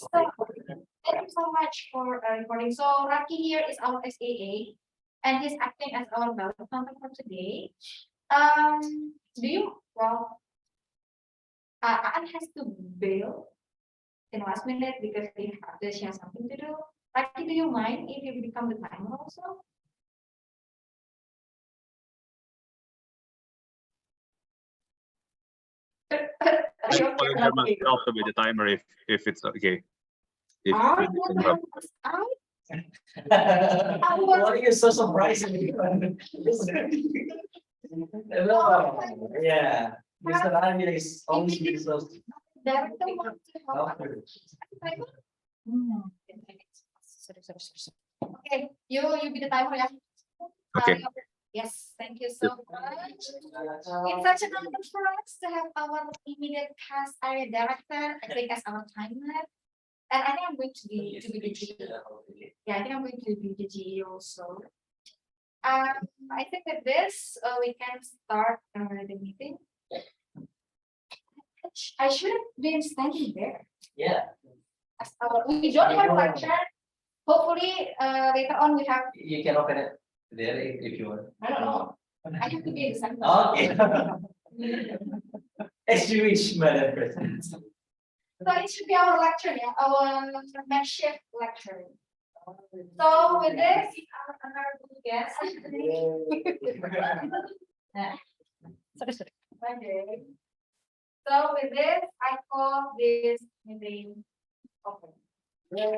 So thank you so much for recording. So Raki here is our SAA, and he's acting as our ballot contact for today. Do you Anne has to bail in last minute because she has something to do. Raki, do you mind if you become the timer also? Also with the timer if it's okay. If Why are you so surprising? Yeah, Mr. Armin is always so. Director want to help. Okay, you be the timer, yeah. Okay. Yes, thank you so much. It's such an honor for us to have our immediate cast area director, I think, as our timer. And I think I'm going to be the GE. Yeah, I think I'm going to be the GE also. I think with this, we can start the meeting. I should have been standing there. Yeah. We don't have a lecture. Hopefully, later on we have. You can open it there if you want. I don't know. I have to be in the center. Okay. As you wish, Madam President. So it should be our lecture, yeah, our makeshift lecture. So with this, our honorable guest. Okay. So with this, I call this meeting open. I'm going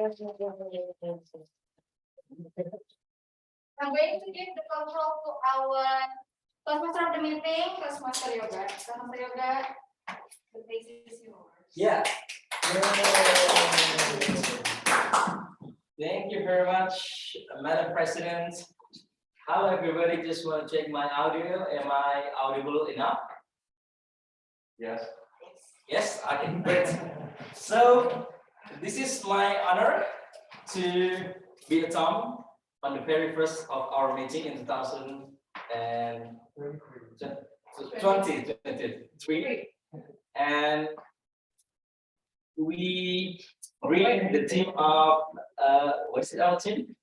to give the control to our Toastmaster of the meeting, Toastmaster Yoga. Toastmaster Yoga, the place is yours. Yeah. Thank you very much, Madam President. Hello, everybody. Just want to check my audio. Am I audible enough? Yes. Yes. Okay. Great. So this is my honor to be a Tom on the very first of our meeting in 2023, and we bring the team of what's it our team?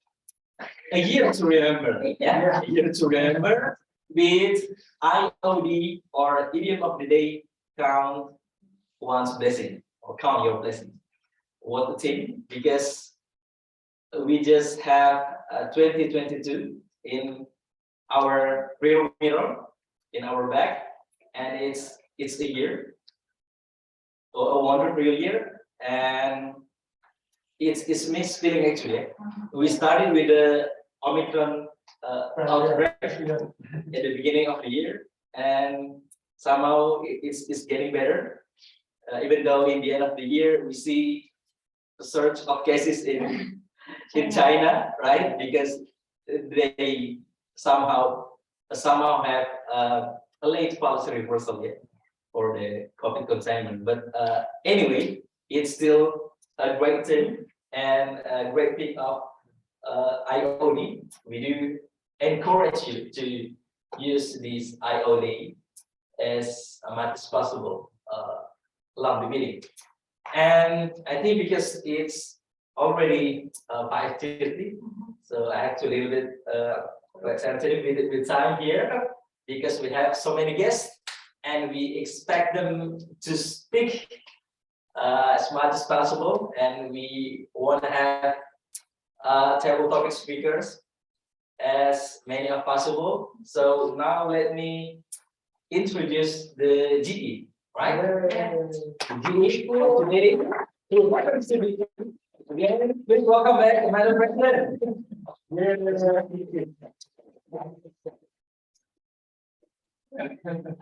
A year to remember. Yeah, a year to remember with IOD or idiom of the day. Count one's blessing or count your blessing. What a team, because we just have 2022 in our real mirror in our back, and it's a year, a wonderful year, and it's mixed feeling actually. We started with the Omicron outbreak at the beginning of the year, and somehow it's getting better. Even though in the end of the year we see a surge of cases in China, right? Because they somehow have a late policy reversal yet for the COVID containment. But anyway, it's still a great thing and a great pick of IOD. We do encourage you to use this IOD as much as possible along the meeting. And I think because it's already 5:30, so I have to leave it sensitive with time here because we have so many guests and we expect them to speak as much as possible, and we want to have table topic speakers as many as possible. So now let me introduce the GE, right? GE for today. Again, please welcome back, Madam President.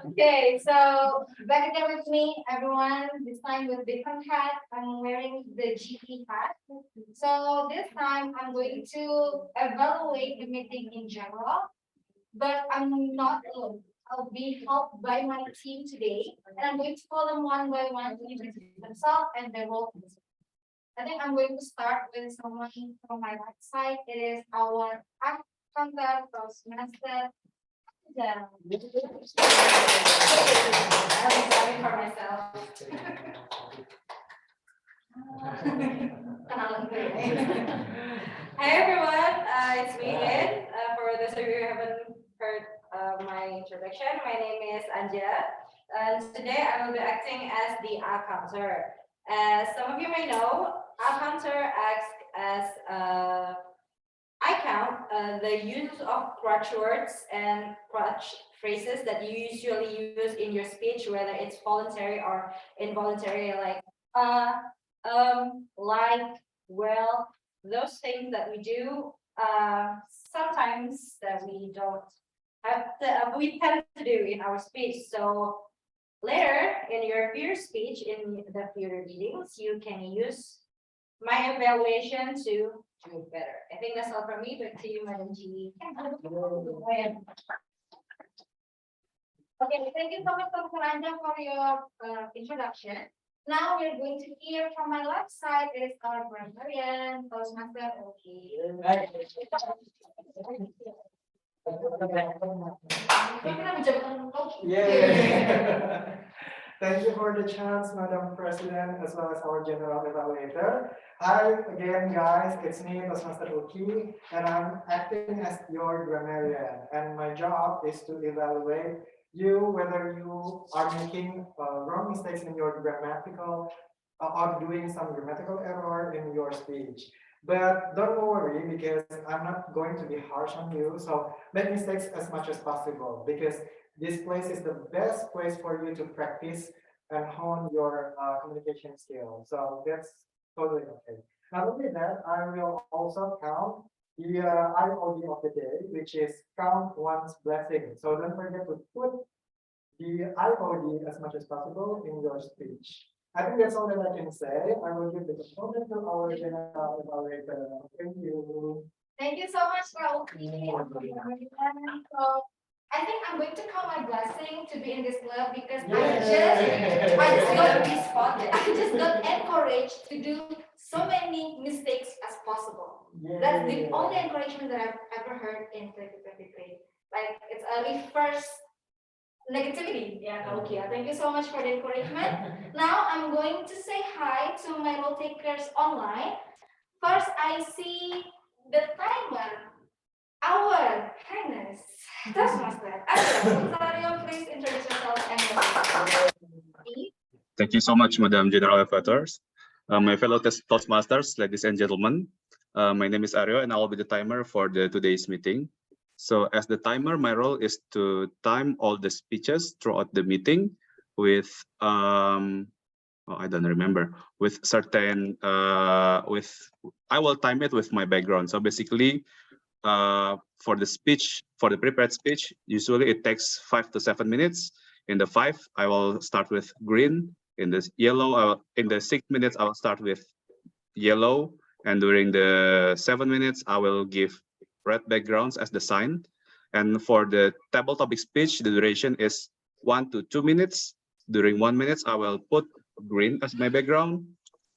Okay, so back again with me, everyone. This time with different hat. I'm wearing the GE hat. So this time I'm going to evaluate the meeting in general, but I'm not alone. I'll be helped by my team today, and I'm going to call them one by one to introduce themselves and their role. I think I'm going to start with someone from my right side. It is our accountant, Toastmaster. I'm sorry for myself. Hi everyone, it's me again. For those of you who haven't heard my introduction, my name is Anja, and today I will be acting as the counter. As some of you may know, counter acts as I count the use of crutch words and crutch phrases that you usually use in your speech, whether it's voluntary or involuntary, like like, well, those things that we do, sometimes that we don't have to, we tend to do in our speech. So later in your peer speech, in the peer readings, you can use my evaluation to do better. I think that's all from me. Back to you, Madam G. Okay, thank you so much, Dr. Anja, for your introduction. Now we're going to hear from my left side is our grammarian, Toastmaster. Okay. Yeah. Thank you for the chance, Madam President, as well as our General Evaluator. Hi again, guys. It's me, Toastmaster Uki, and I'm acting as your grammarian. And my job is to evaluate you whether you are making wrong mistakes in your grammatical or doing some grammatical error in your speech. But don't worry, because I'm not going to be harsh on you. So make mistakes as much as possible, because this place is the best place for you to practice and hone your communication skills. So that's totally okay. Not only that, I will also count the IOD of the day, which is count one's blessing. So don't forget to put the IOD as much as possible in your speech. I think that's all that I can say. I will give the component to our general evaluator. Thank you. Thank you so much for opening. So I think I'm going to count my blessing to be in this club because I just got responded. I just got encouraged to do so many mistakes as possible. That's the only encouragement that I've ever heard in 2023. Like it's a first negativity. Yeah, okay. Thank you so much for the encouragement. Now I'm going to say hi to my role takers online. First, I see the timer. Our Highness Toastmaster. Rosario, please introduce yourself and your Thank you so much, Madam General Evaluators. My fellow Toastmasters, ladies and gentlemen. My name is Aryo, and I will be the timer for today's meeting. So as the timer, my role is to time all the speeches throughout the meeting with, I don't remember, with certain, I will time it with my background. So basically, for the speech, for the prepared speech, usually it takes 5 to 7 minutes. In the 5, I will start with green. In the yellow, in the 6 minutes, I will start with yellow. And during the 7 minutes, I will give red backgrounds as the sign. And for the table topic speech, the duration is 1 to 2 minutes. During 1 minute, I will put green as my background,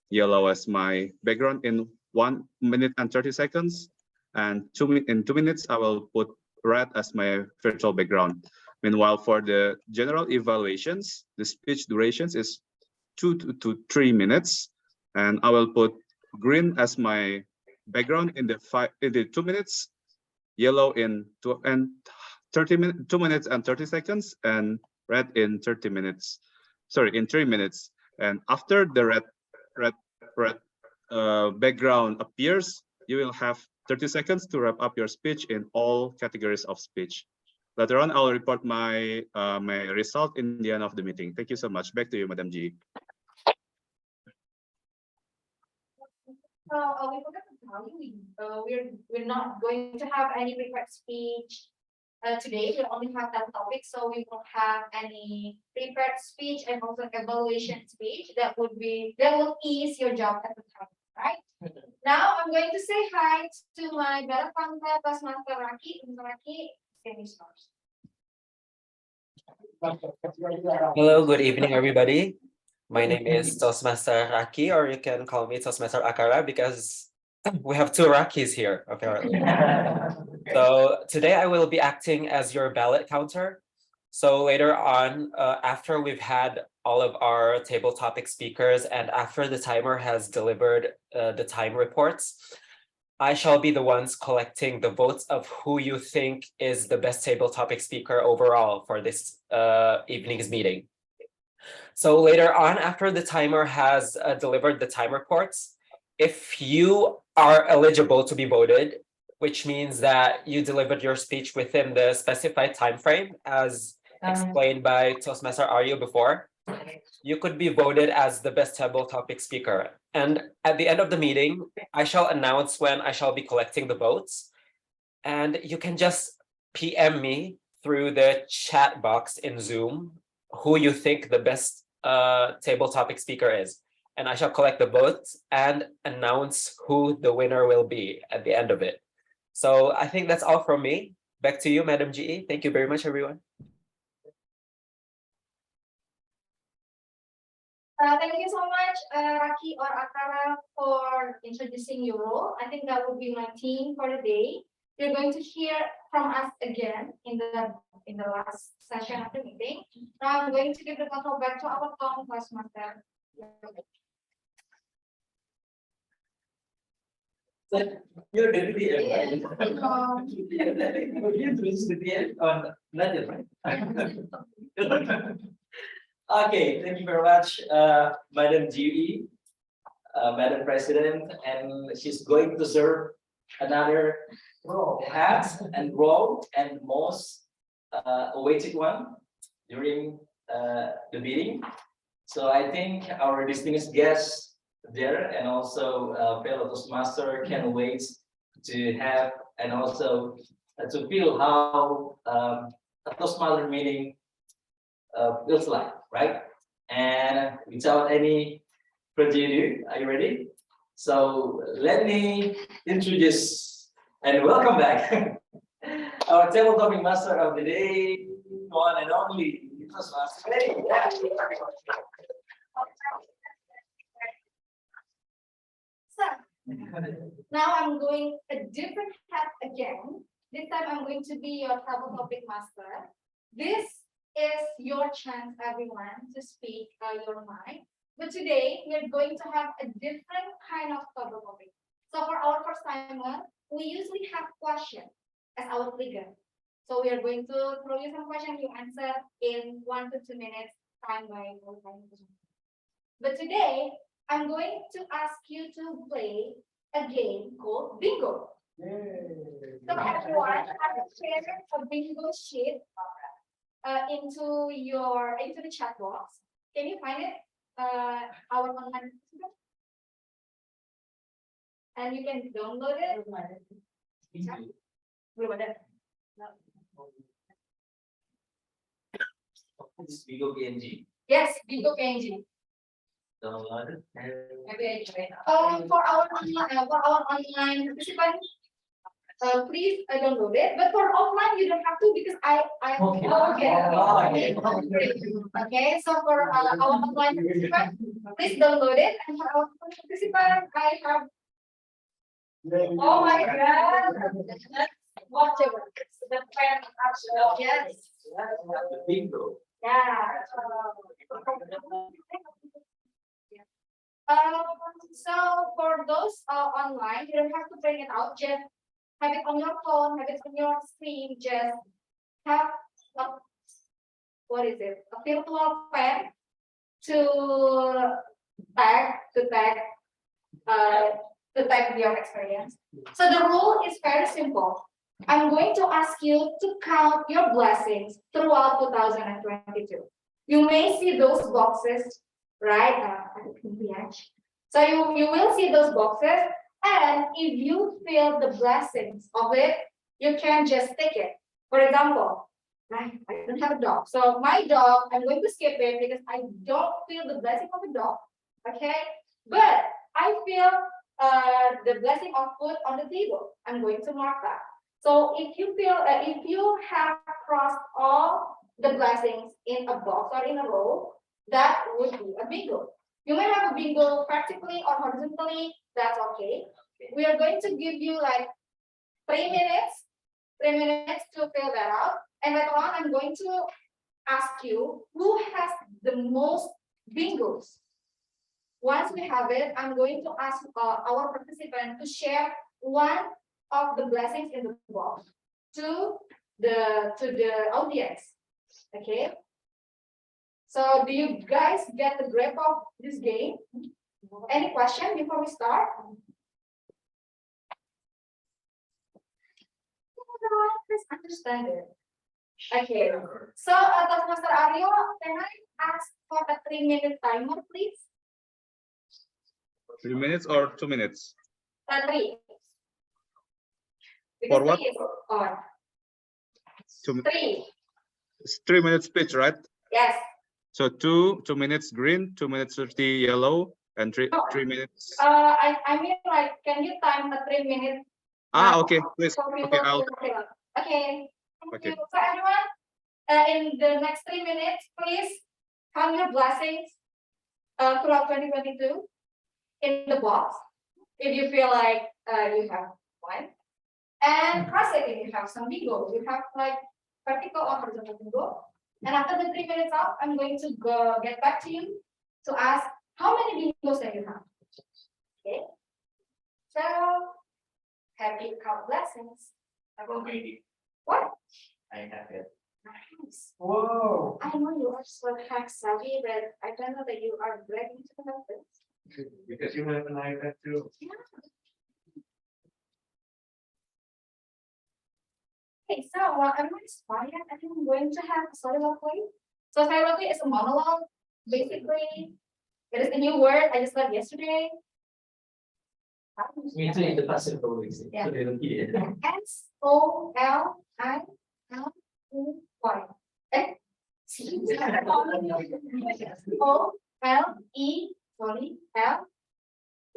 yellow as my background in 1 minute and 30 seconds. And in 2 minutes, I will put red as my virtual background. Meanwhile, for the general evaluations, the speech durations is 2 to 3 minutes. And I will put green as my background in the 2 minutes, yellow in 2 minutes and 30 seconds, and red in 30 minutes. Sorry, in 3 minutes. And after the red background appears, you will have 30 seconds to wrap up your speech in all categories of speech. Later on, I'll report my my result in the end of the meeting. Thank you so much. Back to you, Madam G. So we forgot to tell you, we're not going to have any prepared speech today. We only have that topic, so we won't have any prepared speech and also evaluation speech. That will ease your job at the time, right? Now I'm going to say hi to my better friend, Toastmaster Raki. Raki, can you start? Hello, good evening, everybody. My name is Toastmaster Raki, or you can call me Toastmaster Akara because we have two Rakis here, apparently. So today I will be acting as your ballot counter. So later on, after we've had all of our table topic speakers and after the timer has delivered the time reports, I shall be the ones collecting the votes of who you think is the best table topic speaker overall for this evening's meeting. So later on, after the timer has delivered the time reports, if you are eligible to be voted, which means that you delivered your speech within the specified time frame as explained by Toastmaster Aryo before, you could be voted as the best table topic speaker. And at the end of the meeting, I shall announce when I shall be collecting the votes. And you can just PM me through the chat box in Zoom who you think the best table topic speaker is. And I shall collect the votes and announce who the winner will be at the end of it. So I think that's all from me. Back to you, Madam GE. Thank you very much, everyone. Thank you so much, Raki or Akara, for introducing your role. I think that will be my team for the day. You're going to hear from us again in the last session of the meeting. Now I'm going to give the control back to our Toastmaster. You're the DM, right? You're the DM on Legend, right? Okay, thank you very much, Madam GE, Madam President, and she's going to serve another hat and role and most awaited one during the meeting. So I think our distinguished guests there and also fellow Toastmaster can wait to have and also to feel how a Toastmaster meeting feels like, right? And without any further ado, are you ready? So let me introduce and welcome back our table topic master of the day, one and only Toastmaster. Hey, yeah. So now I'm going a different hat again. This time I'm going to be your table topic master. This is your chance, everyone, to speak your mind. But today we are going to have a different kind of topic. So for our first timer, we usually have questions as our trigger. So we are going to throw you some questions, you answer in 1 to 2 minutes, time by time. But today, I'm going to ask you to play a game called Bingo. So everyone, I have shared a bingo sheet into the chat box. Can you find it? Our online, and you can download it. This Bigo PNG. Yes, Bingo PNG. Download it. For our online participants, please download it. But for offline, you don't have to because I okay. So for our online participants, please download it. And for our participants, I have. Oh my God! Whatever. The pen actually. Yes. The Bingo. Yeah. So for those online, you don't have to bring it out. Just have it on your phone, have it on your screen. Just have a, what is it? A virtual pen to tag your experience. So the rule is very simple. I'm going to ask you to count your blessings throughout 2022. You may see those boxes, right? So you will see those boxes, and if you feel the blessings of it, you can just take it. For example, right? I don't have a dog, so my dog, I'm going to skip it because I don't feel the blessing of a dog. Okay, but I feel the blessing of food on the table. I'm going to mark that. So if you feel, if you have crossed all the blessings in a box or in a row, that would be a bingo. You may have a bingo vertically or horizontally. That's okay. We are going to give you like 3 minutes to fill that out. And later on, I'm going to ask you who has the most bingos. Once we have it, I'm going to ask our participant to share one of the blessings in the box to the audience. Okay. So do you guys get the grip of this game? Any question before we start? Please understand it. Okay. So, Toastmaster Aryo, can I ask for a 3-minute timer, please? 3 minutes or 2 minutes? 3. For what? 3 is on. 2, 3. it's 3 minutes speech, right? Yes. So 2 minutes green, 2 minutes 30 yellow, and 3 No. 3 minutes. I mean, like, can you time a 3 minutes? Okay, please. For people Okay, I'll. to fill up? Okay. Thank Okay. you. So everyone, in the next 3 minutes, please count your blessings throughout 2022 in the box. If you feel like you have one, and cross it if you have some bingo. You have like vertical or horizontal bingo. And after the 3 minutes up, I'm going to go get back to you to ask how many bingos that you have. Okay. So happy count blessings. What? I have it. Nice. Whoa. I know you are so hack savvy, but I don't know that you are bragging to the husband. Because you have an iPad too. Yeah. Okay, so while everyone is quiet, I think I'm going to have a soliloquy. So soliloquy is a monologue. Basically, it is a new word I just learned yesterday. Me too in the past always. Yeah. So they don't get it. SOLILY. Eh? OLE, sorry, L,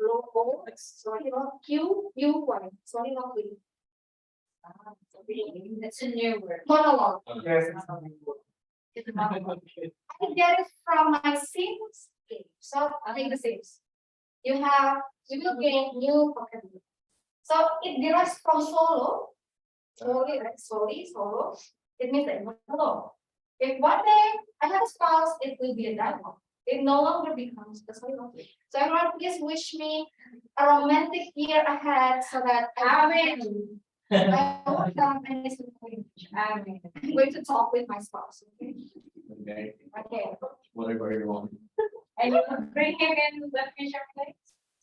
O, sorry, QUY, soliloquy. That's a new word. Monologue. Yes, it's something good. It's a monologue. I get it from my Sims game. So I think the Sims. You will gain new vocabulary. So it derives from solo. Sorry, right? Solo. It means that you're not alone. If one day I have a spouse, it will be a dialogue. It no longer becomes a soliloquy. So everyone, please wish me a romantic year ahead so that I won't have any soliloquy. I'm going to talk with my spouse. Okay. Okay, Okay. whatever you want. And you will bring him in the future place?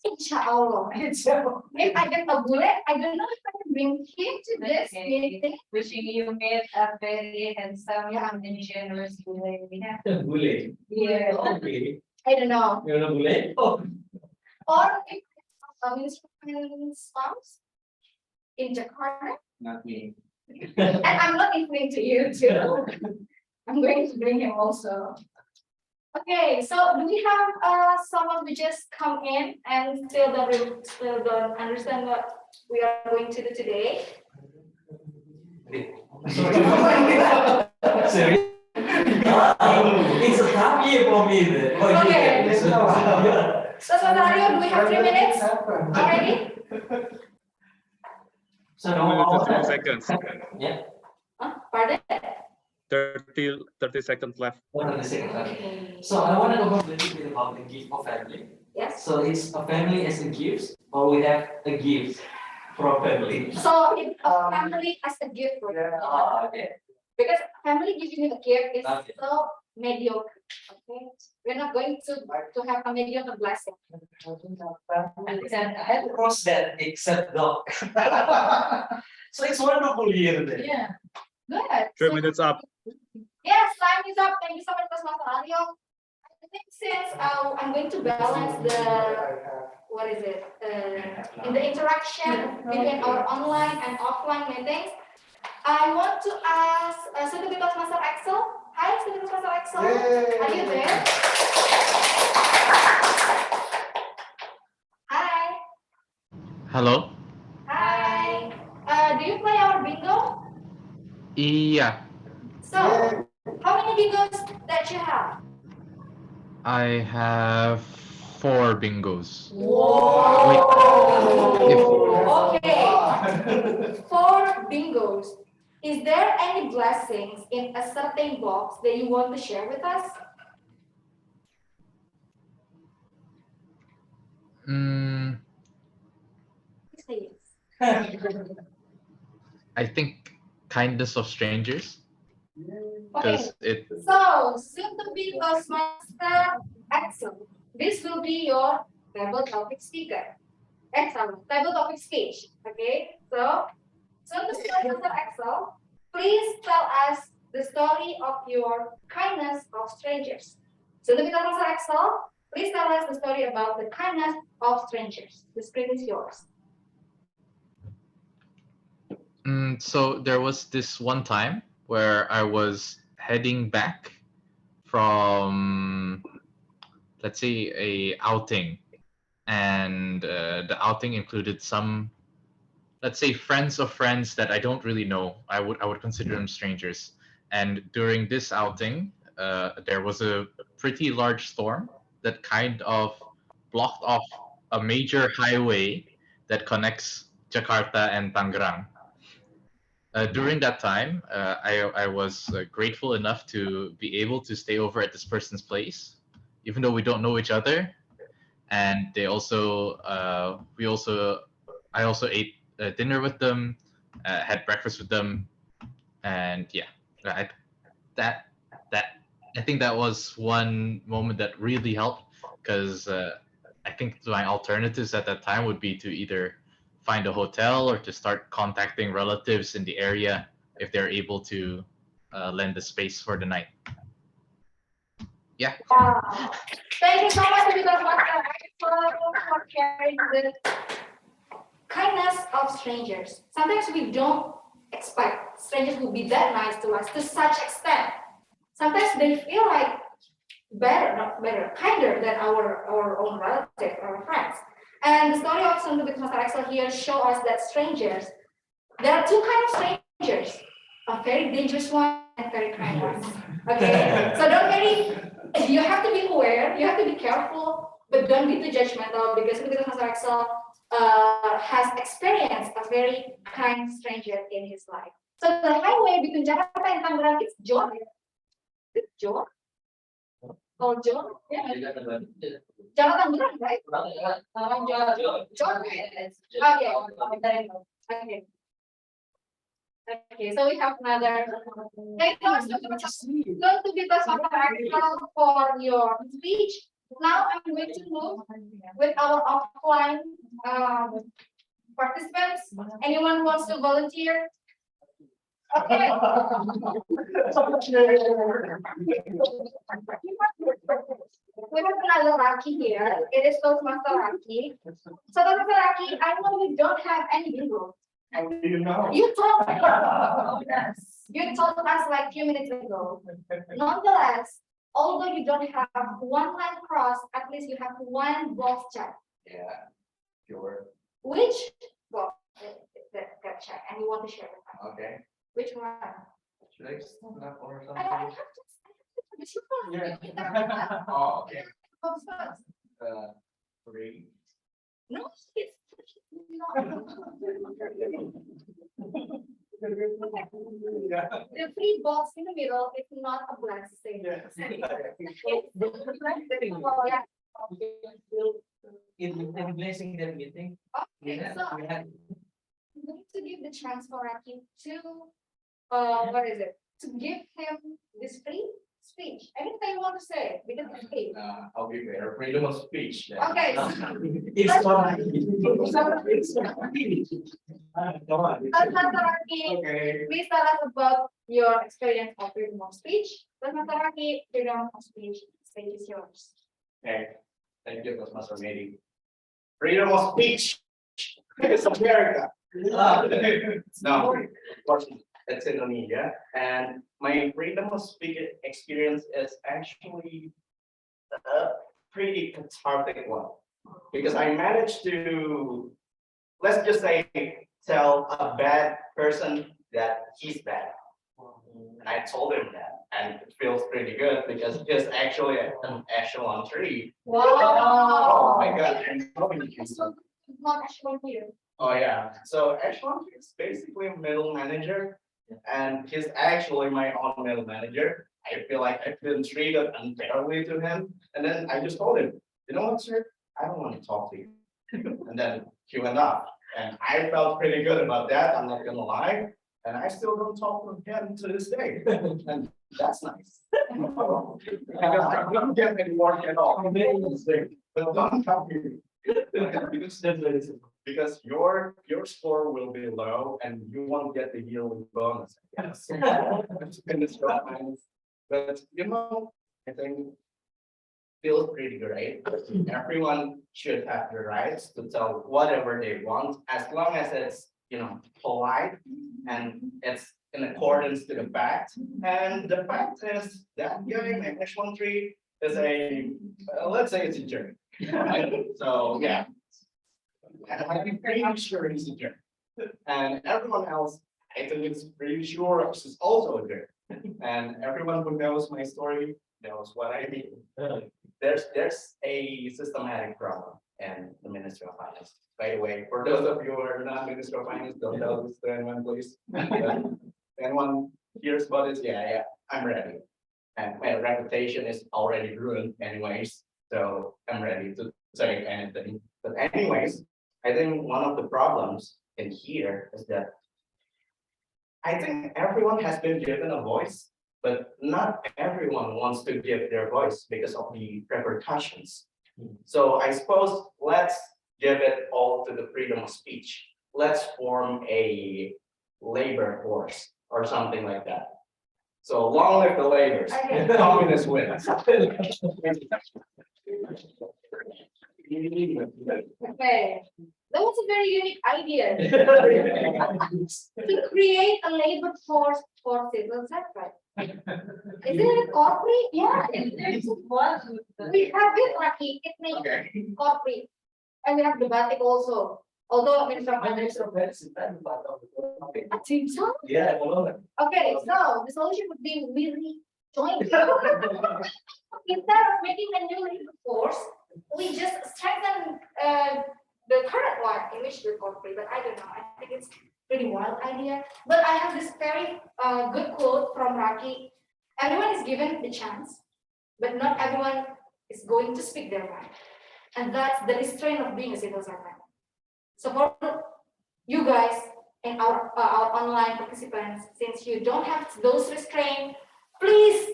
Inshallah. If I get a bullet, I don't know if I can bring him to this meeting. Wishing you meet a very handsome and generous bullet. Bule. Yeah. Okay. I don't know. You know bule? Oh. Or if a minister spouse in Jakarta, Not me. and I'm not including to you too. I'm going to bring him also. Okay, so do we have someone who just come in and still don't understand what we are going to do today? Sorry. It's a tough year for me. Okay. So Mario, do we have 3 minutes Happen. already? So 2 minutes and 30 seconds. Yeah. Pardon? 30 seconds left. Hold on a second. Okay. So I want to go back a little bit about the gift of family. Yes. So it's a family as a gift, or we have a gift from family. So if a family as a gift for you, Oh, okay. because family giving you a gift is Okay. so mediocre. Okay, we're not going to have a mediocre blessing. And I had cross that except dog. So it's wonderful year then. Yeah. Good. 3 So- minutes up. Yes, time is up. Thank you so much, Master Aryo. I think since I'm going to balance the what is it in the interaction between our online and offline meetings, I want to ask Student Master Axel. Hi, Student Master Axel. Yay. Are you there? Hi. Hello? Hi. Do you play our bingo? Yeah, So, how many bingos that you have? I have 4 bingos. Whoa. Okay. 4 bingos. Is is there any blessings in a certain box that you want to share with us? Mm, Please. I think kindness of strangers, Okay, because it. so soon to be Toastmaster Axel. This will be your table topic speaker. Excellent. Table topic speech. Okay, so soon to be Toastmaster Axel, please tell us the story of your kindness of strangers. Soon to be Toastmaster Axel, please tell us the story about the kindness of strangers. The screen is yours. So there was this one time where I was heading back from, let's say, a outing, and the outing included some, let's say, friends of friends that I don't really know. I would consider them strangers. And during this outing, there was a pretty large storm that kind of blocked off a major highway that connects Jakarta and Tangerang. During that time, I was grateful enough to be able to stay over at this person's place, even though we don't know each other. And they also, I also ate dinner with them, had breakfast with them, and yeah, I, that that I think that was one moment that really helped, because I think my alternatives at that time would be to either find a hotel or to start contacting relatives in the area if they're able to lend the space for the night. Yeah. Thank you so much, for sharing the kindness of strangers. Sometimes we don't expect strangers will be that nice to us to such extent. Sometimes they feel like better, not better, kinder than our own relatives, our friends. And the story of Sun with Master Axel here show us that strangers, there are two kinds of strangers, a very dangerous one and very kind one. Okay, so don't very, you have to be aware, you have to be careful, but don't be too judgmental because Master Axel has experienced a very kind stranger in his life. So the highway between Jakarta and Tangerang is John. Is it John? Oh, John? Yeah. Jakarta Tangerang, right? John. Okay. Okay. Okay, so we have another. Thank you going to be the for your speech. Now I'm going to move with our offline participants. Anyone wants to volunteer? Okay. We have another Raki here. It is Toastmaster Raki. So Toastmaster Raki, I know you don't have any bingo. How do you know? You told me. You told us like a few minutes ago. Nonetheless, although you don't have one line cross, at least you have one box check. Yeah, sure. Which box that check, and you want to share with us? Okay. Which one? Should I stand up or I something? have to. Yeah. Oh, okay. Box first. 3. No, it's the free box in the middle is not a blank state. Yes. Oh, yeah. In blessing that meeting. Okay, so we had I'm going to give the chance for Aki to what is it? To give him this free speech. Anything you want to say because it's free. I'll be better. Freedom of speech. Then. Okay. It's not. It's not. Come on. Aki, Okay. please tell us about your experience of freedom of speech. Aki, freedom of speech, stage is yours. Okay. Thank you, Toastmaster meeting. Freedom of speech. It's America. No, of course, it's Indonesia. And my freedom of speech experience is actually a pretty cathartic one. Because I managed to, let's just say, tell a bad person that he's bad. And I told him that. And it feels pretty good because it's actually an echelon tree. Wow. Oh my God. I'm telling you. It's not actually here. Oh yeah, so echelon is basically a middle manager and he's actually my own middle manager. I feel like I've been treated unfairly to him, and then I just told him, you know what, sir, I don't want to talk to you. And then he went off, and I felt pretty good about that, I'm not gonna lie. And I still don't talk to him to this day, and that's nice. I don't get any work at all. But don't come here. Because your score will be low and you won't get the yearly bonus. Yes. But you know, I think feels pretty great. Everyone should have the rights to tell whatever they want, as long as it's, you know, polite and it's in accordance to the fact. And the fact is that guy, my H13 is a, let's say it's a jerk. So, yeah. And I'm pretty sure he's a jerk. And everyone else, I think it's pretty sure is also a jerk. And everyone who knows my story knows what I mean. There's a systematic problem in the Ministry of Finance. By the way, for those of you who are not Ministry of Finance, don't tell this to anyone, please. Anyone hears about this, yeah, I'm ready. And my reputation is already ruined anyways, so I'm ready to say anything. But anyways, I think one of the problems in here is that I think everyone has been given a voice, but not everyone wants to give their voice because of the repercussions. So I suppose let's give it all to the freedom of speech. Let's form a labor force or something like that. So long live the laborers, communist wins. Okay, that was a very unique idea. To create a labor force for civil service. Isn't it corporate? Yeah, there's one. We have it, Raki, it means corporate. And we have the batik also. Although Minister of Finance. I think so. Yeah, Okay, so the solution would be really join. Instead of making a new labor force, we just strengthen the current one in which we're corporate, but I don't know. I think it's pretty wild idea. But I have this very good quote from Raki. Everyone is given the chance, but not everyone is going to speak their mind. And that's the restraint of being a civil servant. So for you guys and our online participants, since you don't have those restraints, please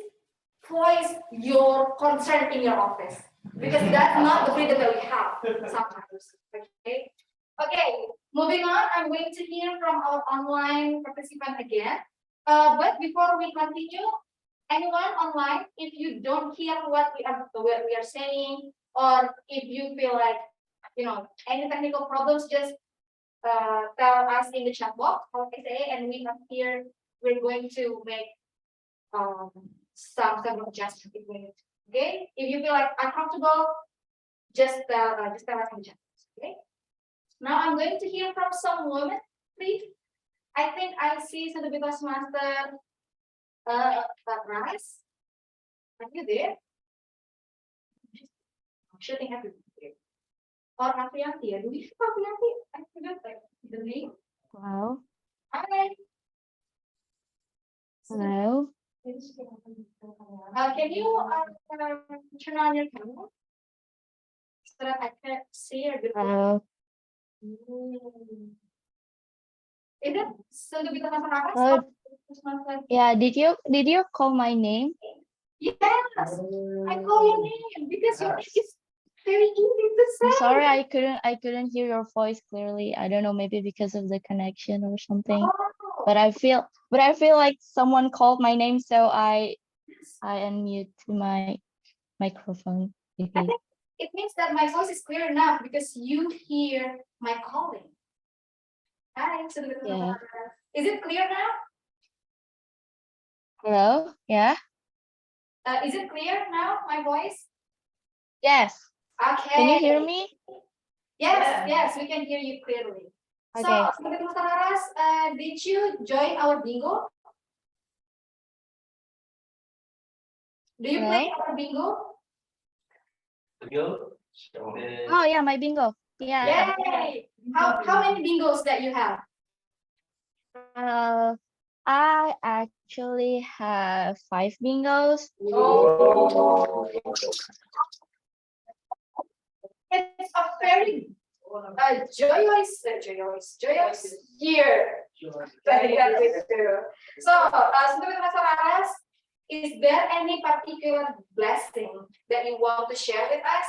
voice your concern in your office, because that's not the freedom that we have sometimes. Okay. Okay. Moving on, I'm going to hear from our online participant again. But before we continue, anyone online, if you don't hear what we are saying, or if you feel like, you know, any technical problems, just tell us in the chat box, okay, and we have here, we're going to make some adjustments if we need. Okay, if you feel like uncomfortable, just tell us in the chat box. Okay. Now I'm going to hear from some women, please. I think I see some of the Toastmaster Ras. Are you there? Shooting everything. Or Aprianti, do we have Aprianti? I forgot the name. Hello. Hi. Hello. Can you turn on your camera so that I can see your good. Hello. Is it so the because of Hello. Yeah, did you call my name? Yes, I call your name because your name is very easy to say. I'm sorry, I couldn't hear your voice clearly. I don't know, maybe because of the connection or something. Oh. But I feel like someone called my name, so I unmute my microphone. I think it means that my voice is clear enough because you hear my calling. Hi, Yeah. Is it clear now? Hello? Yeah? Is it clear now, my voice? Yes. Okay. Can you hear me? Yes, we can hear you clearly. Okay. So, Sobat Mustararas, did you join our bingo? Do you play our bingo? Oh yeah, my bingo. Yeah. Yay! How many bingos that you have? I actually have 5 bingos. Oh. It's a very joyous year. 2022. So, Sundari Mas, is there any particular blessing that you want to share with us?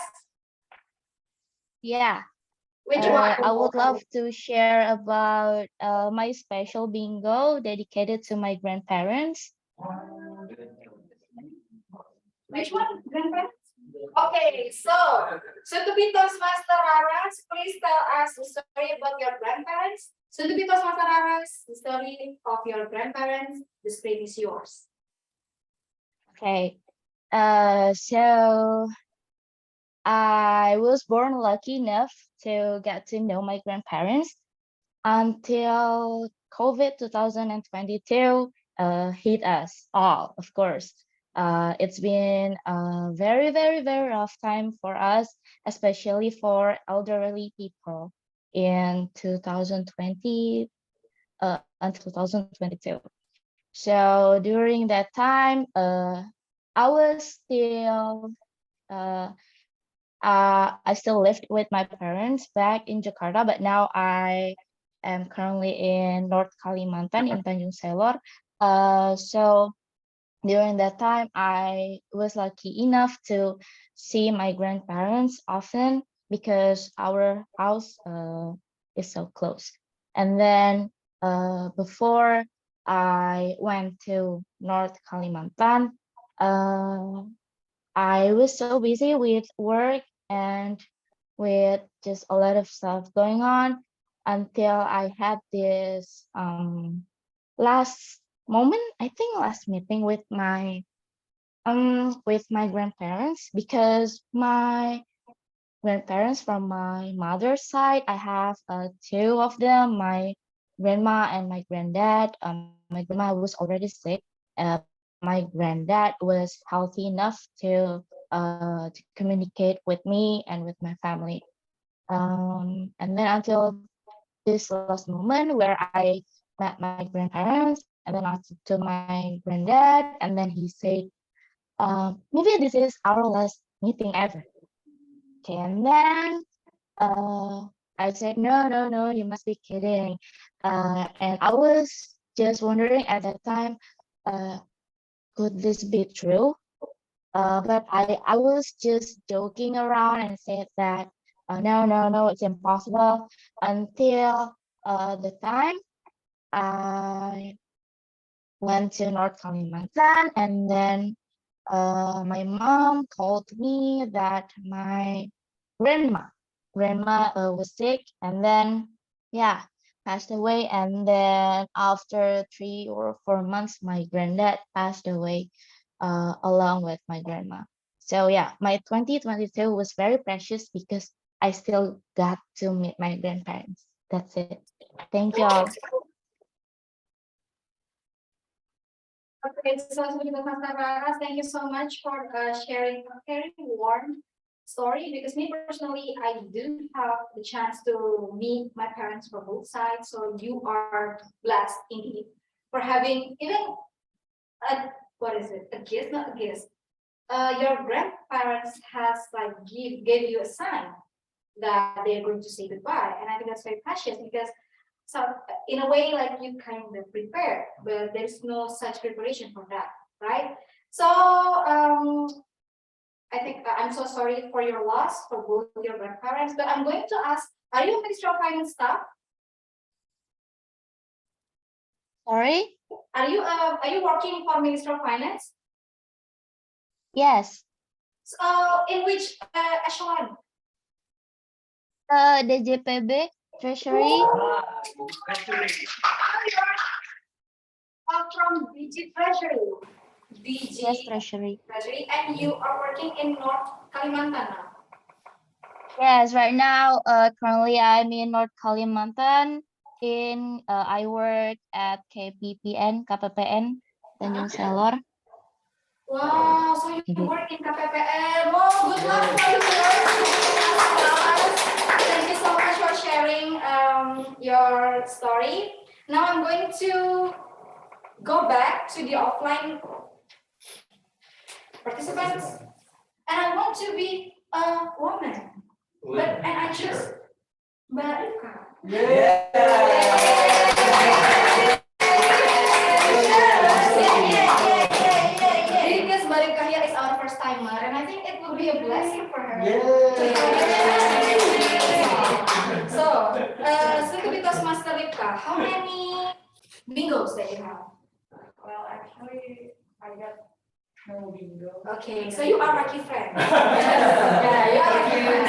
Yeah. Which one? I would love to share about my special bingo dedicated to my grandparents. Which one, grandparents? Okay, so to be Toastmaster Raras, please tell us the story about your grandparents. So to be Toastmaster Raras, the story of your grandparents, the stage is yours. Okay. So I was born lucky enough to get to know my grandparents until COVID 2022 hit us all, of course. It's been a very, very, very rough time for us, especially for elderly people in 2020 until 2022. So during that time, I was still I still lived with my parents back in Jakarta, but now I am currently in North Kalimantan in Tanjung Selor. So during that time, I was lucky enough to see my grandparents often because our house is so close. And then before I went to North Kalimantan, I was so busy with work and with just a lot of stuff going on until I had this last moment, I think last meeting with my grandparents, because my grandparents from my mother's side, I have 2 of them, my grandma and my granddad. My grandma was already sick, but my granddad was healthy enough to communicate with me and with my family. And then until this last moment where I met my grandparents, and then I talked to my granddad, and then he said, maybe this is our last meeting ever. Okay, and then I said, no, no, no, you must be kidding. And I was just wondering at that time, could this be true? But I was just joking around and said that, no, no, no, it's impossible, until the time I went to North Kalimantan, and then my mom told me that my grandma was sick, and then yeah, passed away. And then after 3 or 4 months, my granddad passed away along with my grandma. So yeah, my 2022 was very precious because I still got to meet my grandparents. That's it. Thank you all. Okay, so Master Raras, thank you so much for sharing a very warm story, because me personally, I do have the chance to meet my parents from both sides. So you are blessed indeed for having even a, what is it? A gift, not a gift. Your grandparents has like gave you a sign that they're going to say goodbye, and I think that's very precious, because so in a way, like you kind of prepare, but there's no such preparation for that, right? So I think I'm so sorry for your loss for both your grandparents, but I'm going to ask, are you a Ministry of Finance staff? Sorry? Are you working for Ministry of Finance? Yes. So in which echelon? DJPB, Treasury. From DG Treasury. DG Yes, Treasury. Treasury, and you are working in North Kalimantan now. Yes, right now, currently I'm in North Kalimantan. I work at KPPN, Tanjung Selor. Wow, so you work in KPPN. Wow, good luck for you, sir. Thank you so much for sharing your story. Now I'm going to go back to the offline participants, and I want to be a woman. But and I choose Barika. Because Barika here is our first timer, and I think it will be a blessing for her. So, to be Toastmaster Ripka, how many bingos that you have? Well, actually, I got no bingo. Okay, so you are lucky friend. Yeah, you are lucky friend.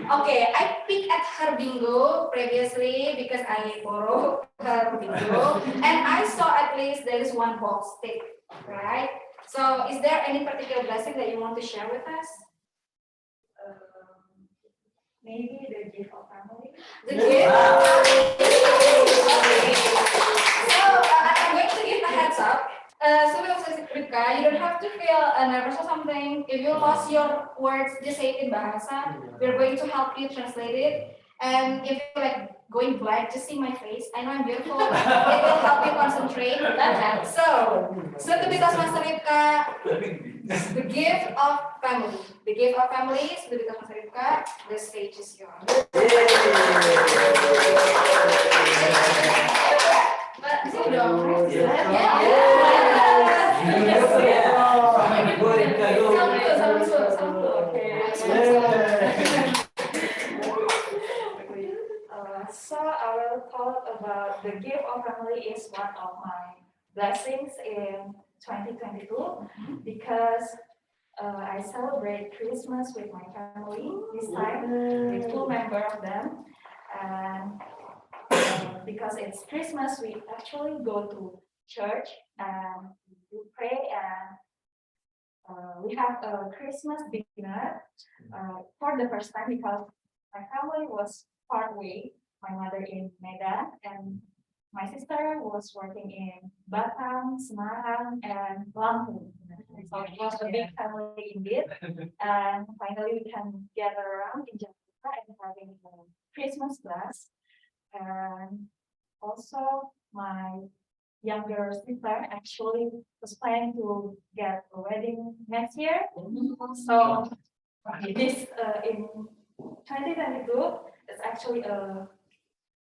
Okay, I picked at her bingo previously because I borrowed her bingo, and I saw at least there is one box tick, right? So, is there any particular blessing that you want to share with us? Maybe the gift of family. The gift. Okay. So I'm going to give a heads up. So Ripka, you don't have to feel nervous or something. If you lost your words, just say it in Bahasa. We're going to help you translate it. And if you're like going blank, just see my face. I know I'm beautiful. It will help you concentrate. So to be Toastmaster Ripka, the gift of family. The gift of family is to be Toastmaster Ripka. The stage is yours. But sini dong. So I will talk about the gift of family is one of my blessings in 2022 because I celebrate Christmas with my family this time with two members of them, and because it's Christmas, we actually go to church and we pray, and we have a Christmas dinner for the first time because my family was far away. My mother in Medan and my sister was working in Batam, Semarang, and Lampung. So it was a big family indeed. And finally, we can gather around in Jakarta and having a Christmas class. And also, my younger sister actually was planning to get a wedding next year. So this in 2022, it's actually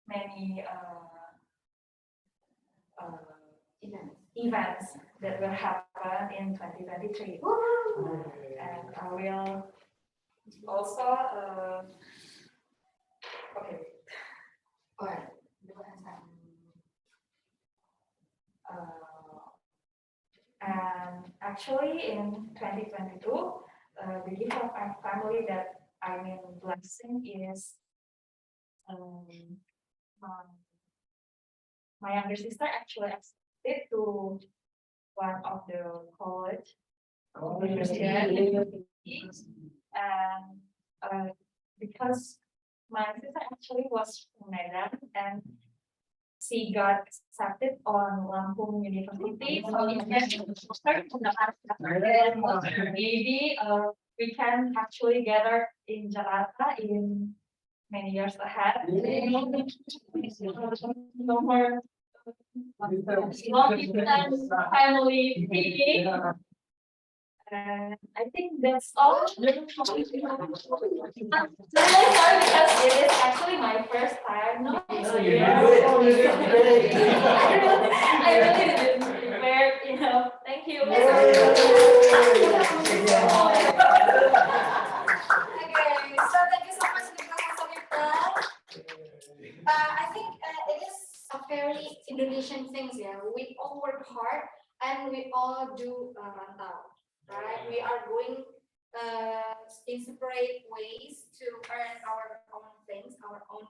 many events that will happen in 2023. And I will also okay. And actually in 2022, the gift of our family that I mean blessing is my younger sister actually accepted to one of the college universities, and because my sister actually was from Medan and she got accepted on Lampung University, so we can start from the maybe we can actually gather in Jakarta in many years ahead. No more long distance family meeting. I think that's all. Sorry because it is actually my first time. No, I really didn't prepare, Thank you. Okay, so thank you so much, Ripka. I think it is a very Indonesian thing, yeah. We all work hard and we all do rantau, right? We are going in separate ways to earn our own things, our own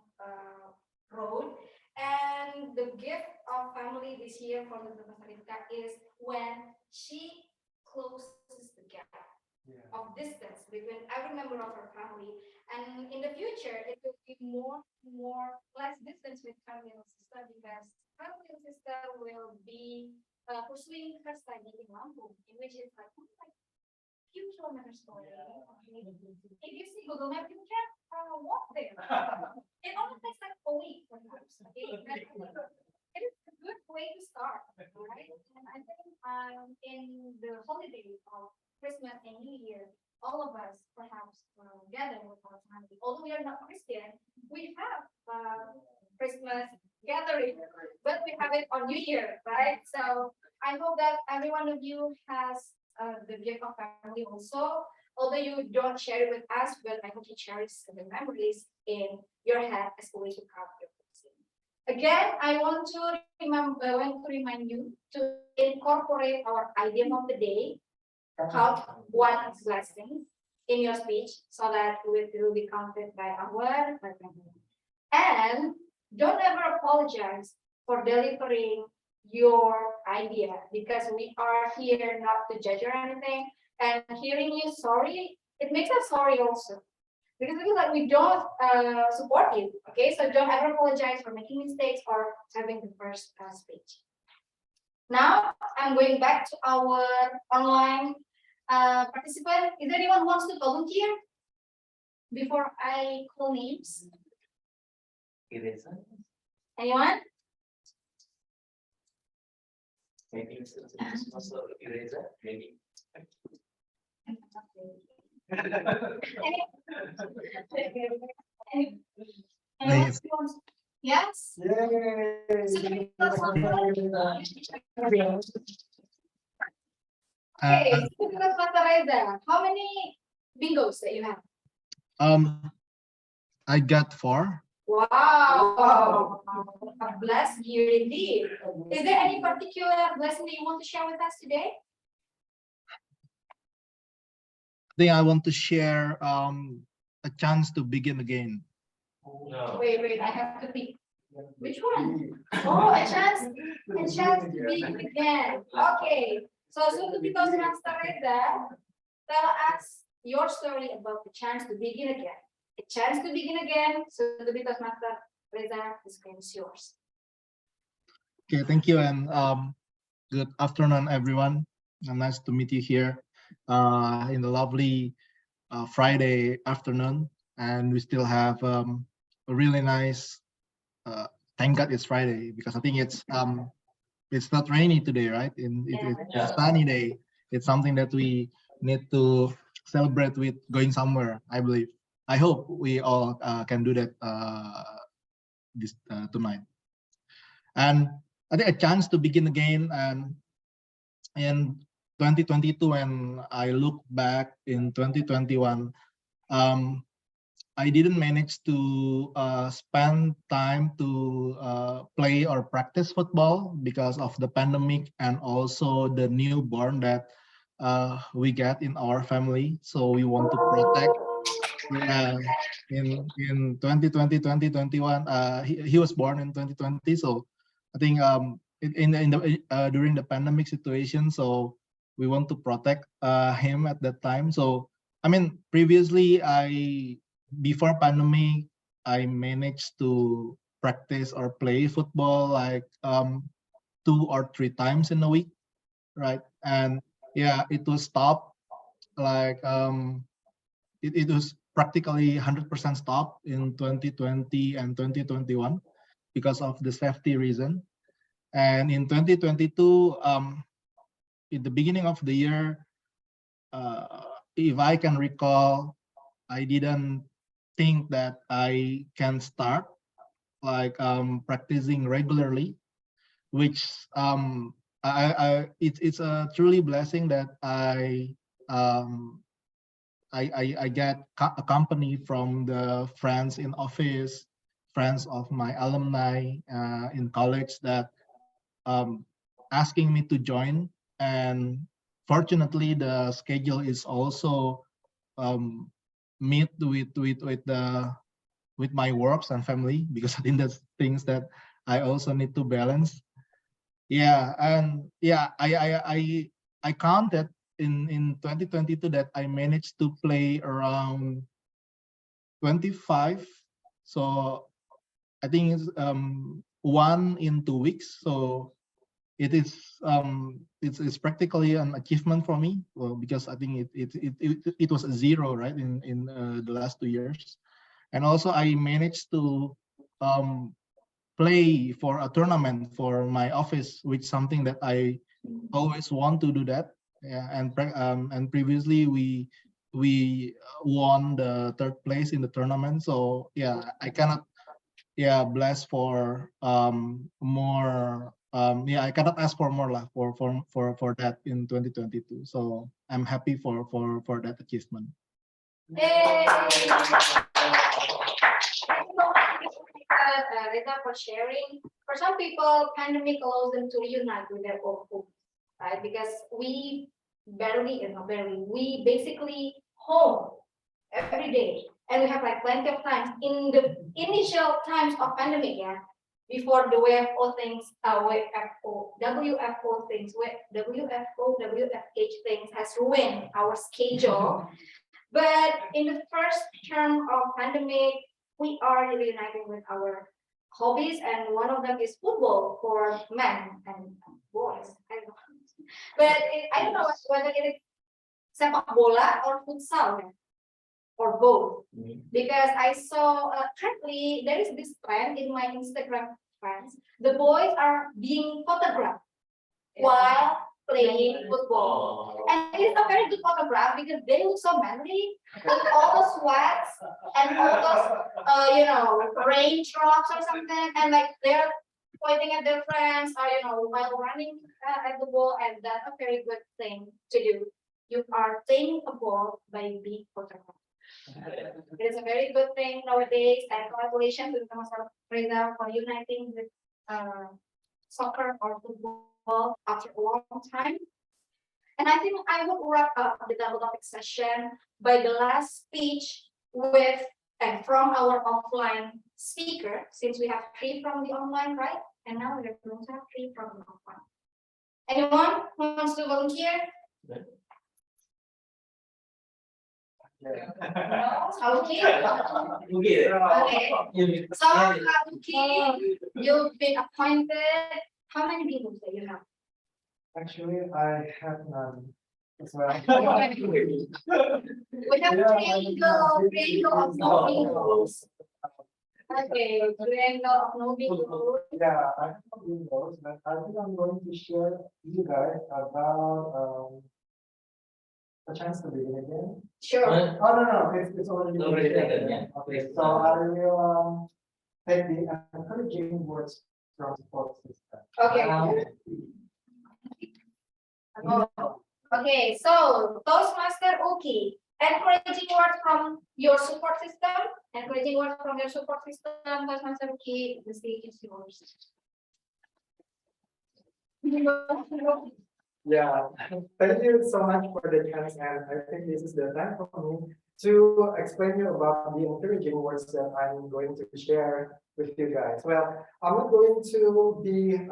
road. And the gift of family this year for the Ripka is when she closes the gap of distance between every member of her family, and in the future it will be less distance with her little sister because her little sister will be pursuing her study in Lampung, in which is like few kilometers away. If you see Google Map, you can walk there. It only takes like a week perhaps. Okay? It is good Christmas gathering, but we have it on New Year, right? So I hope that every one of you has the gift of family also. Although you don't share it with us, but I hope you cherish the memories in your head as a way to count your blessing. Again, I want to remind you to incorporate our idiom of the day, count one blessing in your speech so that it will be counted by our family. And don't ever apologize for delivering your idea because we are here not to judge or anything. And hearing you sorry, it makes us sorry also. Because it feels like we don't support you. Okay, so don't ever apologize for making mistakes or having the first speech. Now I'm going back to our online participant. Is there anyone who wants to volunteer before I call names? Eraser. Anyone? Maybe it's also eraser. Maybe. Anyone else wants- Yes? Yay. Okay, Mr. Reza, how many bingos that you have? I got 4. Wow, a blessed year indeed. Is there any particular blessing that you want to share with us today? I think I want to share a chance to begin again. No. Wait, I have to pick. Which one? Oh, a chance to begin again. Okay, so soon to be Toastmaster Reza, tell us your story about the chance to begin again. A chance to begin again, so to be Toastmaster Reza, this game is yours. Okay, thank you, and good afternoon, everyone. Nice to meet you here in the lovely Friday afternoon, and we still have a really nice. Thank God it's Friday because I think it's not rainy today, right? It's a sunny day. It's something that we need to celebrate with going somewhere, I believe. I hope we all can do that this tonight. And I think a chance to begin again. And in 2022, when I look back in 2021, I didn't manage to spend time to play or practice football because of the pandemic and also the newborn that we get in our family. So we want to protect. Yeah, in 2020, 2021, he was born in 2020. So I think during the pandemic situation, so we want to protect him at that time. So I mean, previously before pandemic, I managed to practice or play football like 2 or 3 times in a week, right? And yeah, it was stopped like it was practically 100% stopped in 2020 and 2021 because of the safety reason. And in 2022, in the beginning of the year, if I can recall, I didn't think that I can start like practicing regularly, which it's a truly blessing that I get a company from the friends in office, friends of my alumni in college that asking me to join. And fortunately, the schedule is also meet with my works and family because I think that's things that I also need to balance. Yeah, and yeah, I counted in 2022 that I managed to play around 25. So I think it's 1 in 2 weeks. So it's practically an achievement for me. Well, because I think it was a 0, right, in the last 2 years. And also I managed to play for a tournament for my office, which something that I always want to do that. Yeah, and previously we won the 3rd place in the tournament. So yeah, I cannot yeah, blessed for more. Yeah, I cannot ask for more lah for that in 2022. So I'm happy for that achievement. Yay! Rita, for sharing. For some people, pandemic allows them to reunite with their old home, right? Because we we basically home every day, and we have like plenty of times in the initial times of pandemic, yeah, before the WFO things, WFO things, WFH things has ruined our schedule. But in the first term of pandemic, we are reuniting with our hobbies, and one of them is football for men and boys. But I don't know whether it is sepak bola or futsal or both. Because I saw currently there is this trend in my Instagram friends. The boys are being photographed while playing football. And it's a very good photograph because they look so manly with all the sweats and all those raindrops or something, and like they're pointing at their friends or while running at the ball, and that's a very good thing to do. You are playing a ball by being photographed. It is a very good thing nowadays, and congratulations to Mas Reza for uniting with soccer or football after a long time. And I think I would wrap up the double topic session by the last speech with and from our offline speaker, since we have 3 from the online, right? And now we're going to have 3 from the offline. Anyone who wants to volunteer? Okay. Okay. So, Abuki, you've been appointed. How many people do you have? Actually, I have none as well. We have triangle of no windows. Okay, triangle of no windows. Yeah, I have windows, but I think I'm going to share with you guys about a chance to begin again. Sure. Oh, no, it's already. Taken, yeah. Okay, so I will take the encouraging words from support system. Okay. Okay, so Toastmaster Uki, encouraging words from your support system. Encouraging words from your support system, Toastmaster Uki, the stage is yours. Yeah, thank you so much for the chance, and I think this is the time for me to explain you about the encouraging words that I'm going to share with you guys. Well, I'm not going to be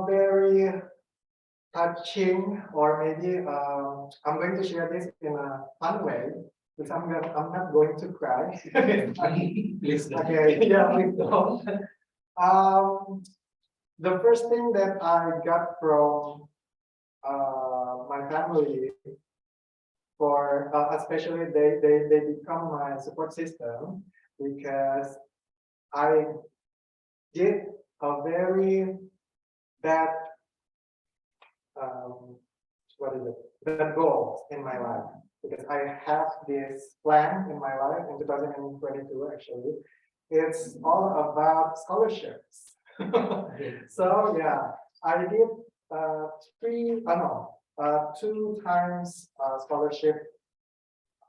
very touching, or maybe I'm going to share this in a fun way, because I'm not going to cry. Please don't. Okay, yeah, please don't. The first thing that I got from my family, for especially they become my support system, because I did a very bad bad goals in my life, because I have this plan in my life in 2022. Actually, it's all about scholarships. So yeah, I did 2 times scholarship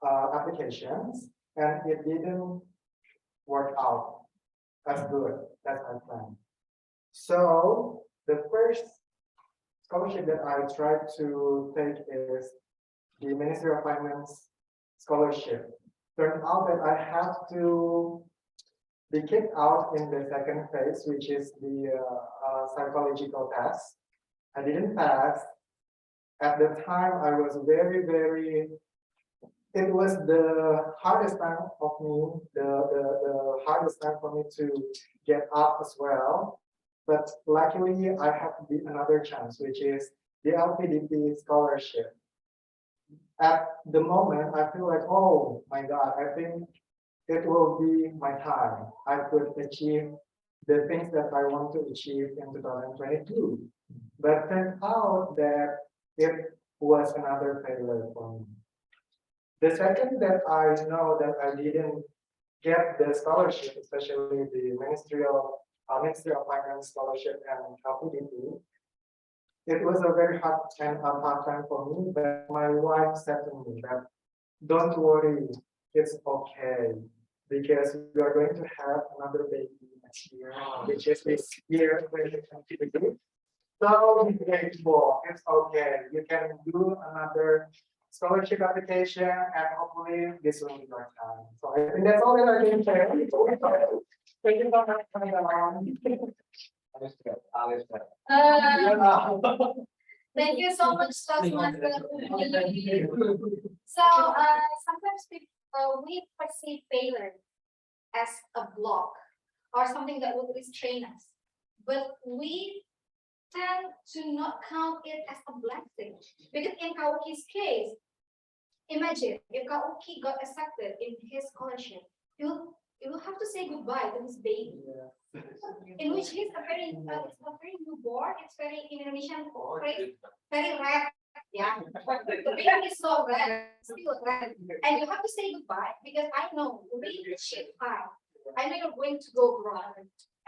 applications, and it didn't work out as good as I planned. So the first scholarship that I tried to take is the Ministry of Finance scholarship. Turned out that I have to be kicked out in the second phase, which is the psychological test. I didn't pass. At the time, I was very. It was the hardest time of me, the hardest time for me to get up as well. But luckily, I have another chance, which is the LPDP scholarship. At the moment, I feel like, oh my God, I think it will be my time. I could achieve the things that I want to achieve in 2022. But turned out that it was another failure for me. The second that I know that I didn't get the scholarship, especially the Ministry of Finance scholarship and LPDP, it was a very hard time for me, but my wife said to me that don't worry, it's okay, because we are going to have another baby next year, which is this year 2022. So be grateful, it's okay. You can do another scholarship application and hopefully this will be your time. So I think that's all that I can share. Thank you so much for coming along. Thank you so much, Toastmaster. So sometimes we perceive failure as a block or something that would restrain us, but we tend to not count it as a blessing, because in Kauki's case, imagine if Kauki got accepted in his scholarship, he will have to say goodbye to his baby, in which he's a very newborn. It's very in Indonesian phrase, very red. Yeah, the baby is so red, still red, and you have to say goodbye because I know we shit fine. I know you're going to go abroad,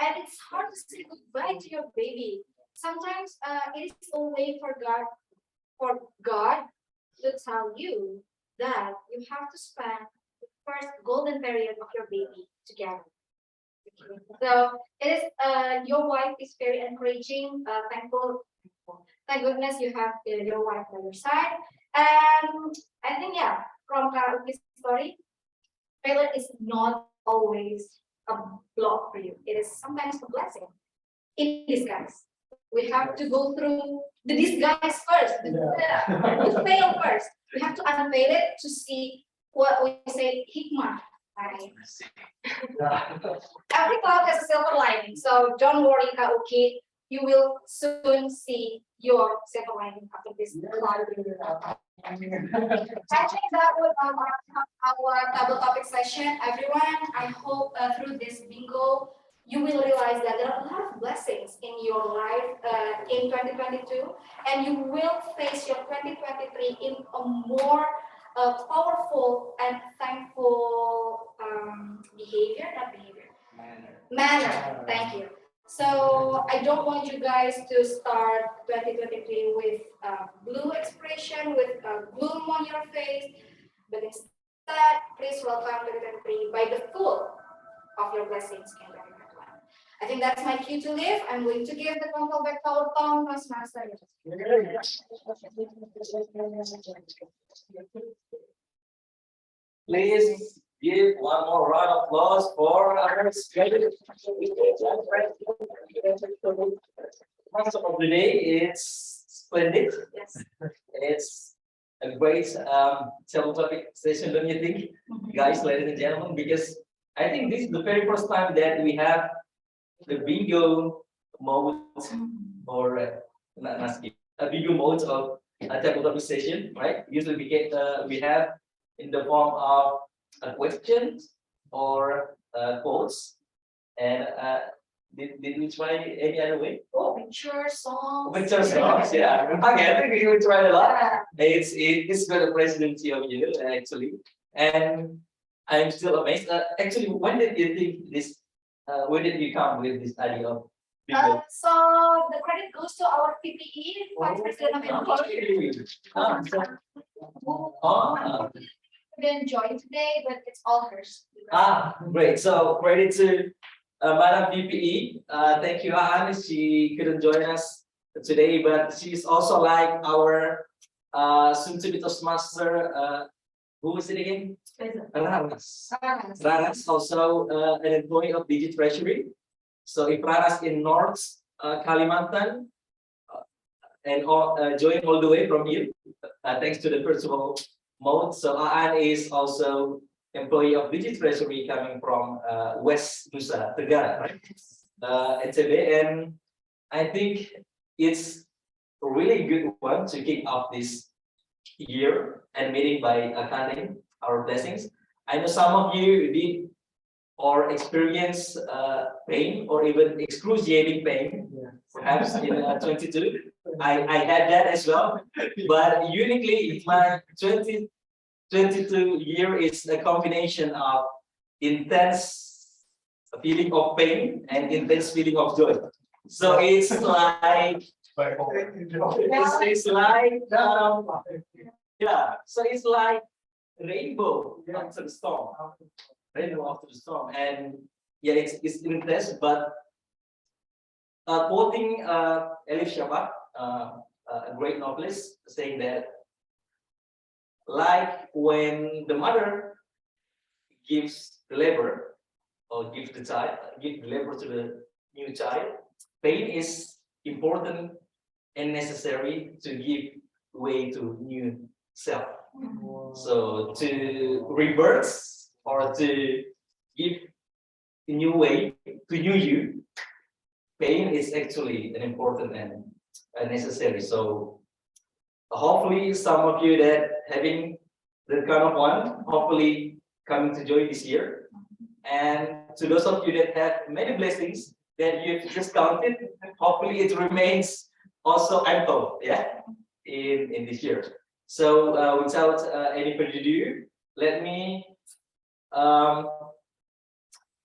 and it's hard to say goodbye to your baby. Sometimes it is a way for God to tell you that you have to spend the first golden period of your baby together. So it is your wife is very encouraging, thankful. Thank goodness you have your wife by your side. And I think yeah, from Karaoke's story, failure is not always a block for you. It is sometimes a blessing in disguise. We have to go through the disguise first. To fail first. We have to unveil it to see what we say hikmah. Right? Every cloud has a silver lining, so don't worry, Kauki. You will soon see your silver lining after this cloud. I think that was our double topic session. Everyone, I hope through this bingo, you will realize that there are a lot of blessings in your life in 2022, and you will face your 2023 in a more powerful and thankful manner. Thank you. So I don't want you guys to start 2023 with blue expression, with gloom on your face, but instead, please welcome 2023 by the full of your blessings in 2021. I think that's my cue to leave. I'm going to give the control back to our Toastmaster. Please give one more round of applause for our schedule. Most of the day, it's splendid. Yes. It's a great topic session, don't you think, guys, ladies and gentlemen? Because I think this is the very first time that we have the bingo mode or a bingo mode of a topic session, right? Usually we have in the form of a question or quotes, and did we try any other way? Oh, picture songs. Picture songs, yeah. Okay, I think we will try a lot. It's got a presidency of you actually, and I'm still amazed. Actually, when did you think this? When did you come with this idea of bingo? So the credit goes to our PPE, Vice President of Education. Couldn't join today, but it's all hers. Great. So credit to Madam PPE. Thank you, Anne. She couldn't join us today, but she's also like our soon-to-be Toastmaster. Who is it again? Raras. Raras also an employee of Digi Treasury. So if Raras in North Kalimantan and join all the way from here, thanks to the virtual mode. So Aan is also employee of Digi Treasury coming from West Nusa Tenggara, right? NTB, and I think it's a really good one to kick off this year and meeting by attending our blessings. I know some of you did or experience pain or even excruciating pain, perhaps in 22. I had that as well, but uniquely in my 22 year is a combination of intense feeling of pain and intense feeling of joy. So it's like yeah. So it's like rainbow after the storm, rainbow after the storm, and yeah, it's intense. But quoting Elif Shafak, a great novelist, saying that like when the mother gives the labor or give the labor to the new child, pain is important and necessary to give way to new self. So to reverse or to give a new way to new you, pain is actually an important and necessary. So hopefully some of you that having that kind of one, hopefully coming to join this year. And to those of you that have many blessings that you've just counted, hopefully it remains also ample, yeah, in this year. So without any further ado, let me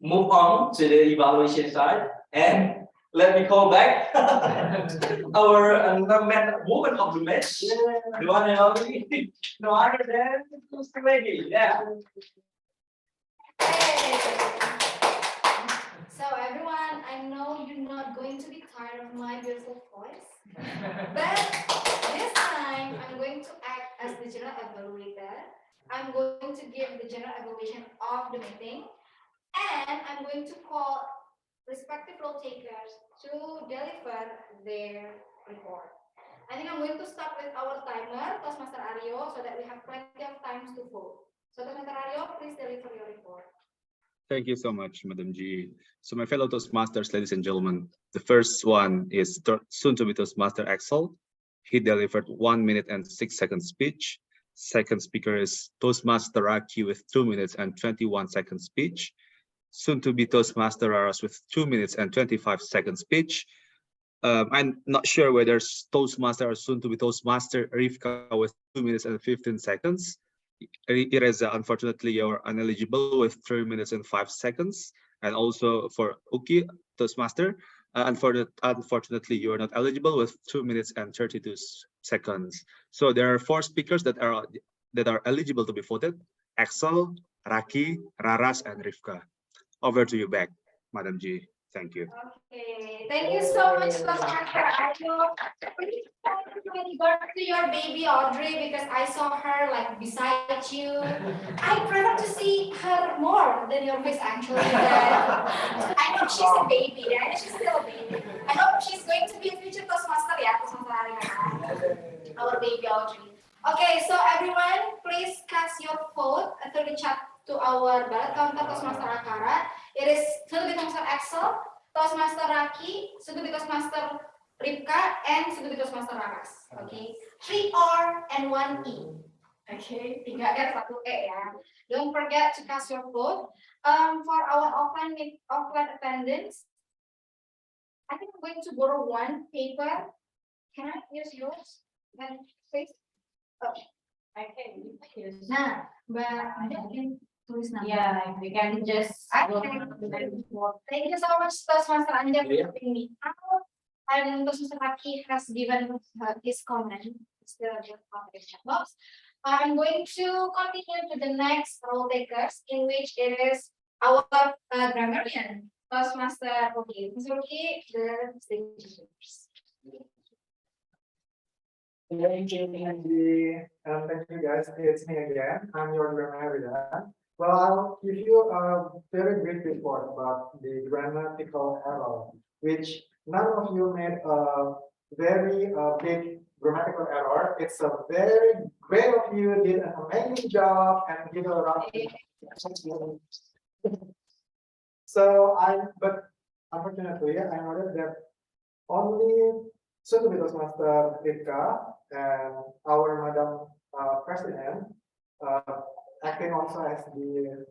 move on to the evaluation side, and let me call back our woman of the match, the one and only, no other than Mr. Lady. Yeah. So everyone, I know you're not going to be tired of my beautiful voice, but this time I'm going to act as the general evaluator. I'm going to give the general evaluation of the meeting, and I'm going to call respective role takers to deliver their report. I think I'm going to start with our timer, Toastmaster Aryo, so that we have plenty of times to vote. So Toastmaster Aryo, please deliver your report. Thank you so much, Madam G. So my fellow Toastmasters, ladies and gentlemen, the first one is soon to be Toastmaster Axel. He delivered 1 minute and 6 seconds speech. Second speaker is Toastmaster Raki with 2 minutes and 21 seconds speech. Soon to be Toastmaster Raras with 2 minutes and 25 seconds speech. I'm not sure whether Toastmaster or soon to be Toastmaster Rivka with 2 minutes and 15 seconds. Ireza, unfortunately, you're ineligible with 3 minutes and 5 seconds. And also for Uki, Toastmaster, unfortunately, you are not eligible with 2 minutes and 32 seconds. So there are 4 speakers that are eligible to be voted: Axel, Raki, Raras, and Rivka. Over to you back, Madam G. Thank you. Okay, thank you so much, Toastmaster Aryo. Please go to your baby Audrey, because I saw her like beside you. I prefer to see her more than your face actually. But I know she's a baby. I know she's still a baby. I hope she's going to be a future Toastmaster, yeah, Toastmaster Aryo. Our baby Audrey. Okay, so everyone, please cast your vote through the chat to our ballot counter Toastmaster Akara. It is soon to be Toastmaster Axel, Toastmaster Raki, soon to be Toastmaster Ripka, and soon to be Toastmaster Raras. Okay, 3 R and 1 E. Okay, 3 R 1 E ya. Don't forget to cast your vote. For our offline attendance, I think I'm going to borrow one paper. Can I use yours? Then please. Oh, I can use. nah, but I can tulis nama. Yeah, we can just. Thank you so much, Toastmaster Anja, for helping me out. And Toastmaster Raki has given his comment. Still the chat box. I'm going to continue to the next role takers, in which it is our grammarian, Toastmaster Oki. Mr. Oki, the stage is yours. Thank you, Andy. Thank you, guys. It's me again. I'm your grammarian. Well, I'll give you a very brief report about the grammatical error, which none of you made a very big grammatical error. It's a very great of you did an amazing job and give a round. But unfortunately, I noticed that only soon to be Toastmaster Rivka and our Madam President acting also as the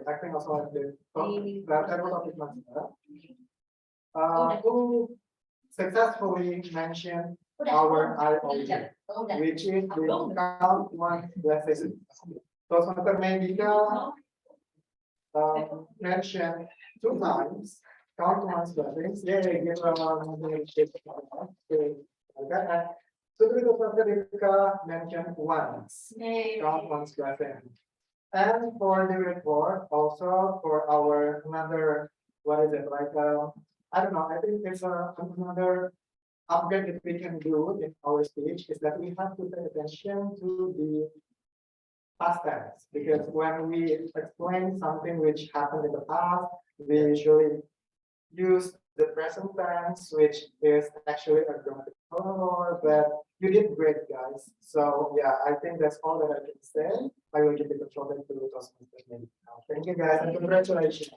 acting also as the topic master, who successfully mentioned our IOG, which is the count one blessing. Toastmaster Medika mentioned 2 times count one's blessings. Yeah, give okay. So the Toastmaster Medika mentioned once count one's blessing. And for the report, also for our another, what is it like? I don't know. I think it's another upgrade that we can do in our speech is that we have to pay attention to the past tense, because when we explain something which happened in the past, we usually use the present tense, which is actually a grammatical error, but you did great, guys. So yeah, I think that's all that I can say. I will give the control back to Toastmasters now. Thank you, guys, and congratulations.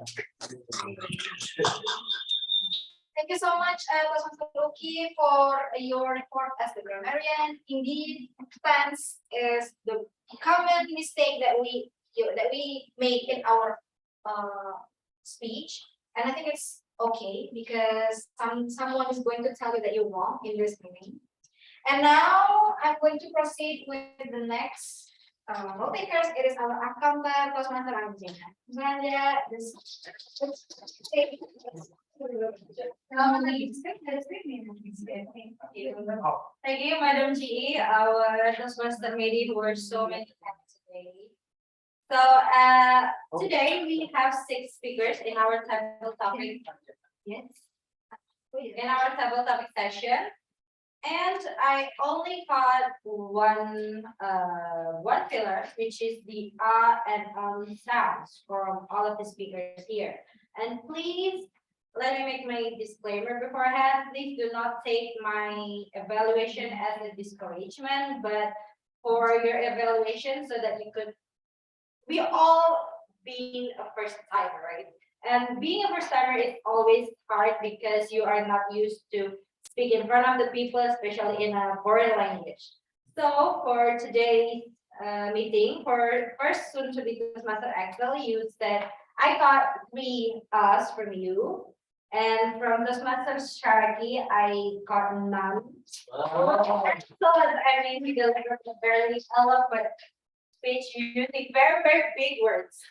Thank you so much, Toastmaster Ruki, for your report as the grammarian. Indeed, tense is the common mistake that we make in our speech, and I think it's okay because someone is going to tell you that you're wrong in this meeting. And now I'm going to proceed with the next role takers. It is our accountant, Toastmaster Anja. Anja, Thank you, Madam G. Our Toastmaster made it work so many times today. So today we have 6 speakers in our table topic. Yes. In our table topic session. And I only caught one pillar, which is the and sounds from all of the speakers here. And please let me make my disclaimer beforehand. Please do not take my evaluation as a discouragement, but for your evaluation so that you could. We all being a first timer, right? And being a first timer is always hard because you are not used to speak in front of the people, especially in a foreign language. So for today's meeting, for first soon to be Toastmaster Axel, you said I got 3 us from you, and from Toastmaster Sharky, I got none. Excellent. I mean, you delivered a very eloquent speech using very, very big words.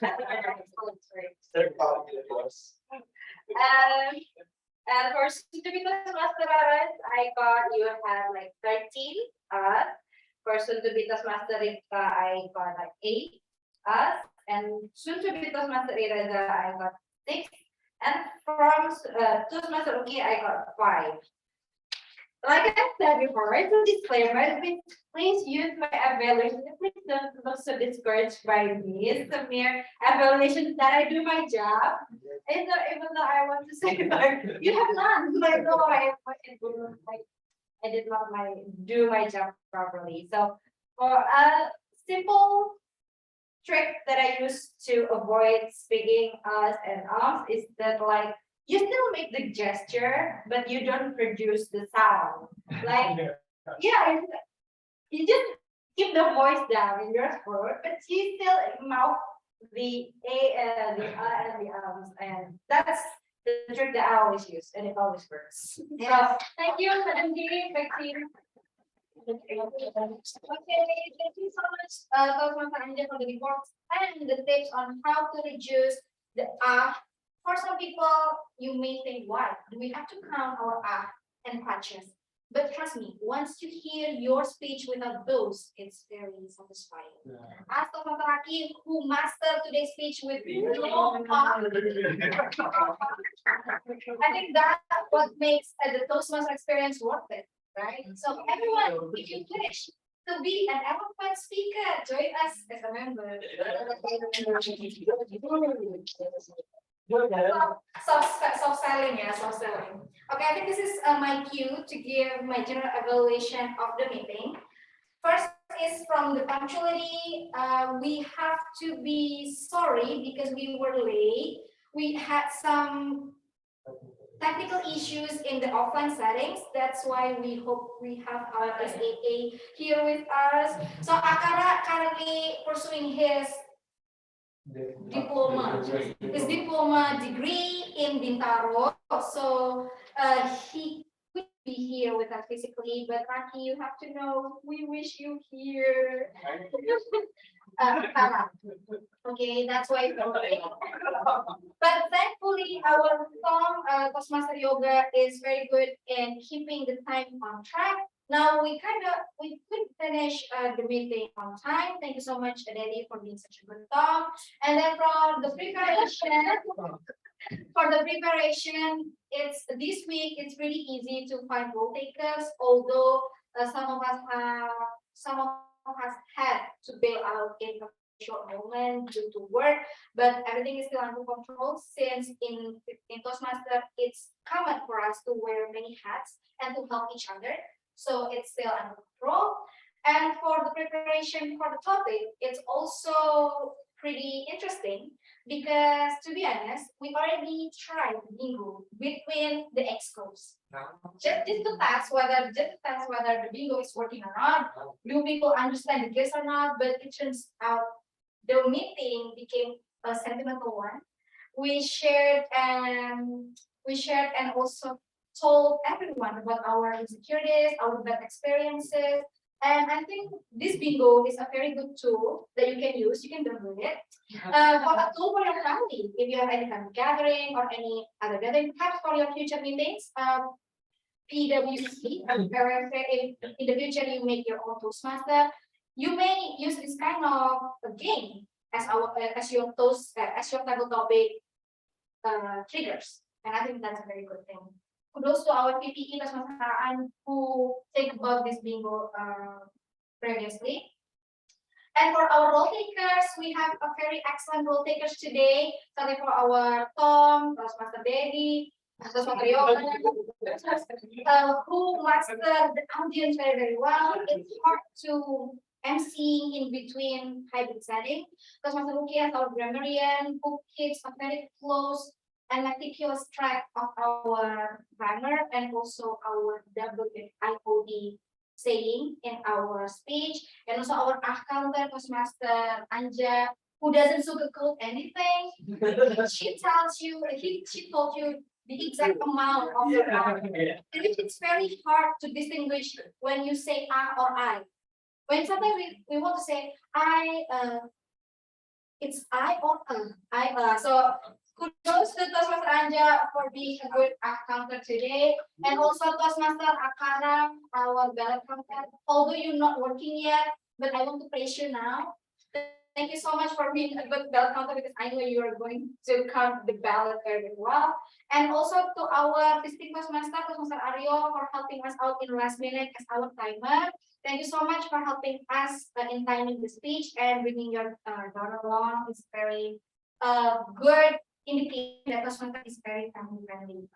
And for Suntubitos Master I got you had like 13 for Suntubitos Master Rika, I got like 8 and Suntubitos Master Iraza, I got 6, and from Toastmaster Uki, I got 5. Like I said before, it's a disclaimer. Please use my evaluation. Please don't look so discouraged by me. It's a mere evaluation that I do my job. And even though I want to say like you have none, like no, I did not do my job properly. So for a simple trick that I use to avoid speaking us and ums is that like you still make the gesture, but you don't produce the sound. Like, yeah, you just keep the voice down in your throat, but you still mouth the a, the and the ums, and that's the trick that I always use, and it always works. So, thank you, Madam G. Back to you. Okay, thank you so much, Toastmaster Anja, for the reports and the tips on how to reduce the for some people, you may think, why do we have to count our and patches? But trust me, once you hear your speech without those, it's very satisfying. As Toastmaster Aki, who mastered today's speech with no I think that's what makes the Toastmaster experience worth it, right? So everyone, if you wish to be an eloquent speaker, join us as a member. Soft selling, yeah, soft selling. Okay, I think this is my cue to give my general evaluation of the meeting. First is from the punctuality. We have to be sorry because we were late. We had some technical issues in the offline settings. That's why we hope we have our SAA here with us. So Akara currently pursuing his diploma degree in Bintaro. So he quit be here with us physically, but Raki, you have to know, we wish you here. Sarah. Okay, that's why. But thankfully, our Tom, Toastmaster Yoga is very good in keeping the time on track. Now we could finish the meeting on time. Thank you so much, Daddy, for being such a good Tom. And then for the preparation, it's this week. It's really easy to find role takers, although some of us had to bail out in a short moment due to work, but everything is still under control since in Toastmaster it's common for us to wear many hats and to help each other. So it's still under control. And for the preparation for the topic, it's also pretty interesting because, to be honest, we already tried bingo between the excos. Just to test whether the bingo is working or not. Do people understand the gist or not? But it turns out the meeting became a sentimental one. We shared and also told everyone about our insecurities, our bad experiences. And I think this bingo is a very good tool that you can use. You can download it. For a tool for your family, if you have any kind of gathering or any other gathering, perhaps for your future meetings, PWC, where if in the future you make your own Toastmaster, you may use this kind of a game as your table topic triggers, and I think that's a very good thing. Kudos to our PPE Toastmaster who think about this bingo previously. And for our role takers, we have a very excellent role takers today. Starting for our Tom, Toastmaster Daddy, Toastmaster Yoga, who mastered the audience very, very well. It's hard to MC in between hybrid setting. Toastmaster Ruki as our grammarian, who keeps a very close and meticulous track of our grammar and also our WIOD saying in our speech, and also our accountant Toastmaster Anja, who doesn't sugarcoat anything. She tells you, she told you the exact amount of the amount. And it's very hard to distinguish when you say or I. When sometimes we want to say it's I or I. So kudos to Toastmaster Anja for being a good accountant today, and also Toastmaster Akara, our ballot counter. Although you're not working yet, but I want to praise you now. Thank you so much for being a good ballot counter because I know you are going to count the ballot very well. And also to our visiting Toastmaster, Toastmaster Aryo, for helping us out in last minute as our timer. Thank you so much for helping us in timing the speech and bringing your daughter along. It's very good indication that Toastmaster is very family friendly.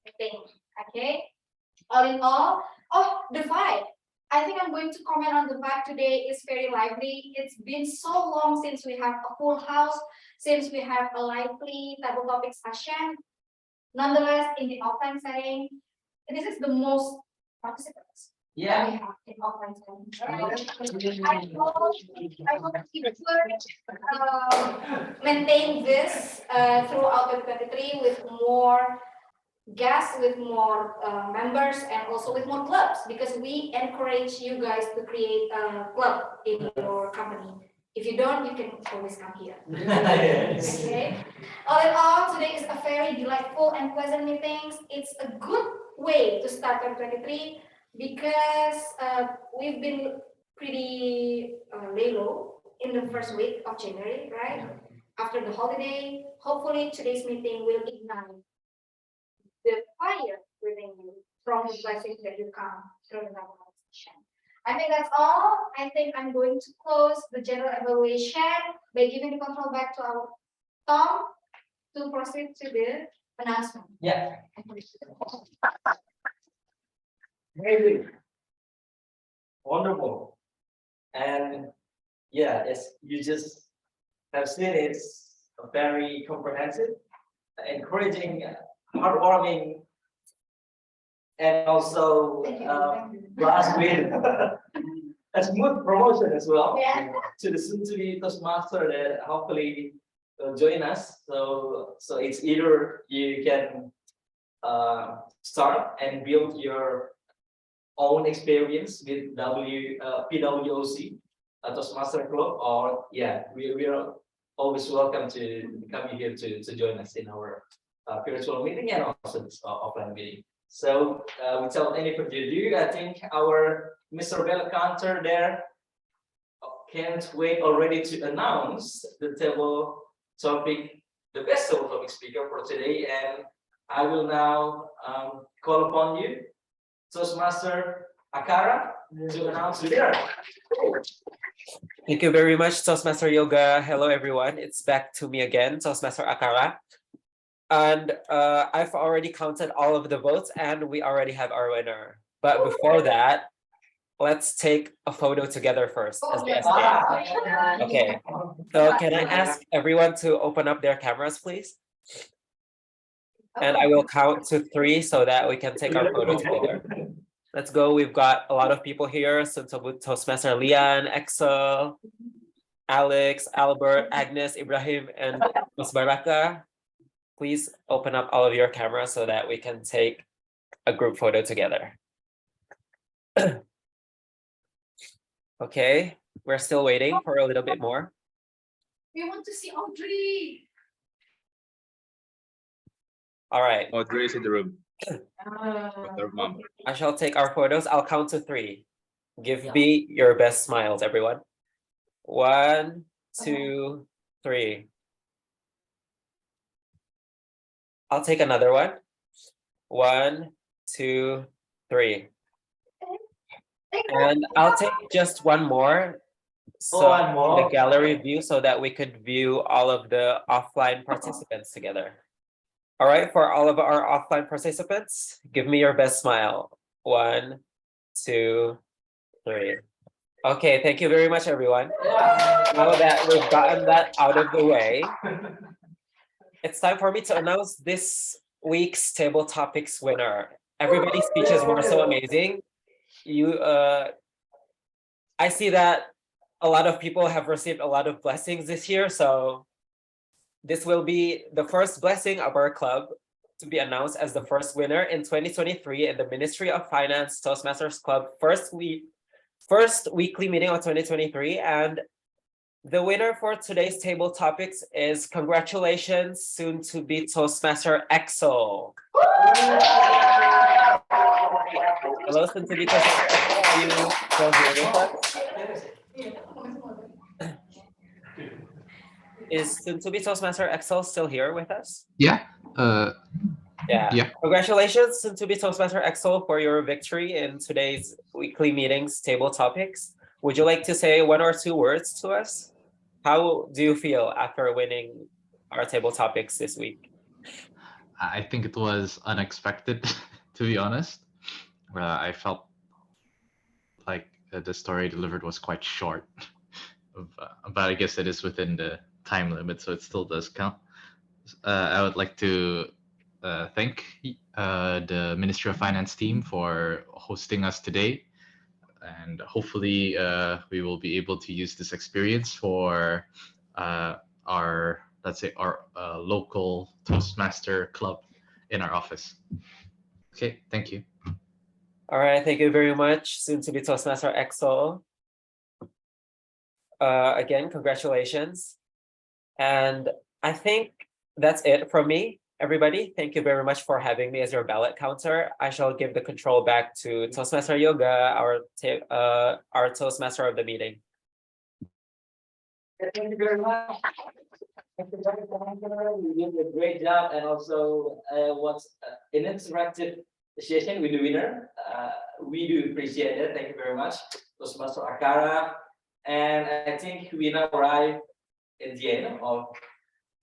I think. Okay. All in all, the vibe. I think I'm going to comment on the vibe today. It's very lively. It's been so long since we have a full house, since we have a lively table topic session. Nonetheless, in the offline setting, this is the most participants. Yeah. We have in offline setting. I hope we could maintain this throughout 2023 with more guests, with more members, and also with more clubs, because we encourage you guys to create a club in your company. If you don't, you can always come here. Yes. Okay. All in all, today is a very delightful and pleasant meetings. It's a good way to start 2023 because we've been pretty lay low in the first week of January, right? After the holiday, hopefully today's meeting will ignite the fire within you from the blessings that you come through the memorization. I think that's all. I think I'm going to close the general evaluation by giving the control back to our Tom to proceed to the announcement. Yeah. Amazing. Wonderful. And yeah, as you just have seen, it's a very comprehensive, encouraging, heartwarming, and also last with a smooth promotion as well. Yeah. To the soon-to-be Toastmaster that hopefully will join us. So it's either you can start and build your own experience with PWOC, Toastmaster Club, or yeah, we are always welcome to come here to join us in our virtual meeting and also this offline meeting. So without any further ado, I think our Mr. Bell counter there can't wait already to announce the table topic, the best table topic speaker for today. And I will now call upon you, Toastmaster Akara, to announce the winner. Thank you very much, Toastmaster Yoga. Hello, everyone. It's back to me again, Toastmaster Akara. And I've already counted all of the votes and we already have our winner. But before that, let's take a photo together first as the SK. Okay, so can I ask everyone to open up their cameras, please? And I will count to 3 so that we can take our photo together. Let's go. We've got a lot of people here. So Toastmaster Lian, Excel, Alex, Albert, Agnes, Ibrahim, and Mas Baraka. Please open up all of your cameras so that we can take a group photo together. Okay, we're still waiting for a little bit more. We want to see Audrey. All right, Audrey is in the room with her mom. I shall take our photos. I'll count to 3. Give me your best smiles, everyone. 1, 2, 3. I'll take another one. 1, 2, 3. And I'll take just one more. So One more. the gallery view so that we could view all of the offline participants together. All right, for all of our offline participants, give me your best smile. 1, 2, 3. Okay, thank you very much, everyone. Now that we've gotten that out of the way, it's time for me to announce this week's table topics winner. Everybody's speeches were so amazing. I see that a lot of people have received a lot of blessings this year, so this will be the first blessing of our club to be announced as the first winner in 2023 in the Ministry of Finance Toastmasters Club first weekly meeting of 2023. And the winner for today's table topics is, congratulations, soon to be Toastmaster Exo. Hello, soon to be Toastmaster Exo. Are you still here with us? Is soon to be Toastmaster Excel still here with us? Yeah. Yeah. Congratulations, soon to be Toastmaster Excel, for your victory in today's weekly meetings table topics. Would you like to say 1 or 2 words to us? How do you feel after winning our table topics this week? I think it was unexpected, to be honest. I felt like the story delivered was quite short, but I guess it is within the time limit, so it still does count. I would like to thank the Ministry of Finance team for hosting us today, and hopefully we will be able to use this experience for our, let's say, our local Toastmaster club in our office. Okay, thank you. All right, thank you very much, soon to be Toastmaster Excel. Again, congratulations. And I think that's it from me, everybody. Thank you very much for having me as your ballot counter. I shall give the control back to Toastmaster Yoga, our Toastmaster of the meeting. Thank you very much. You did a great job, and also what's an interactive session with the winner. We do appreciate it. Thank you very much, Toastmaster Akara. And I think we now arrive at the end of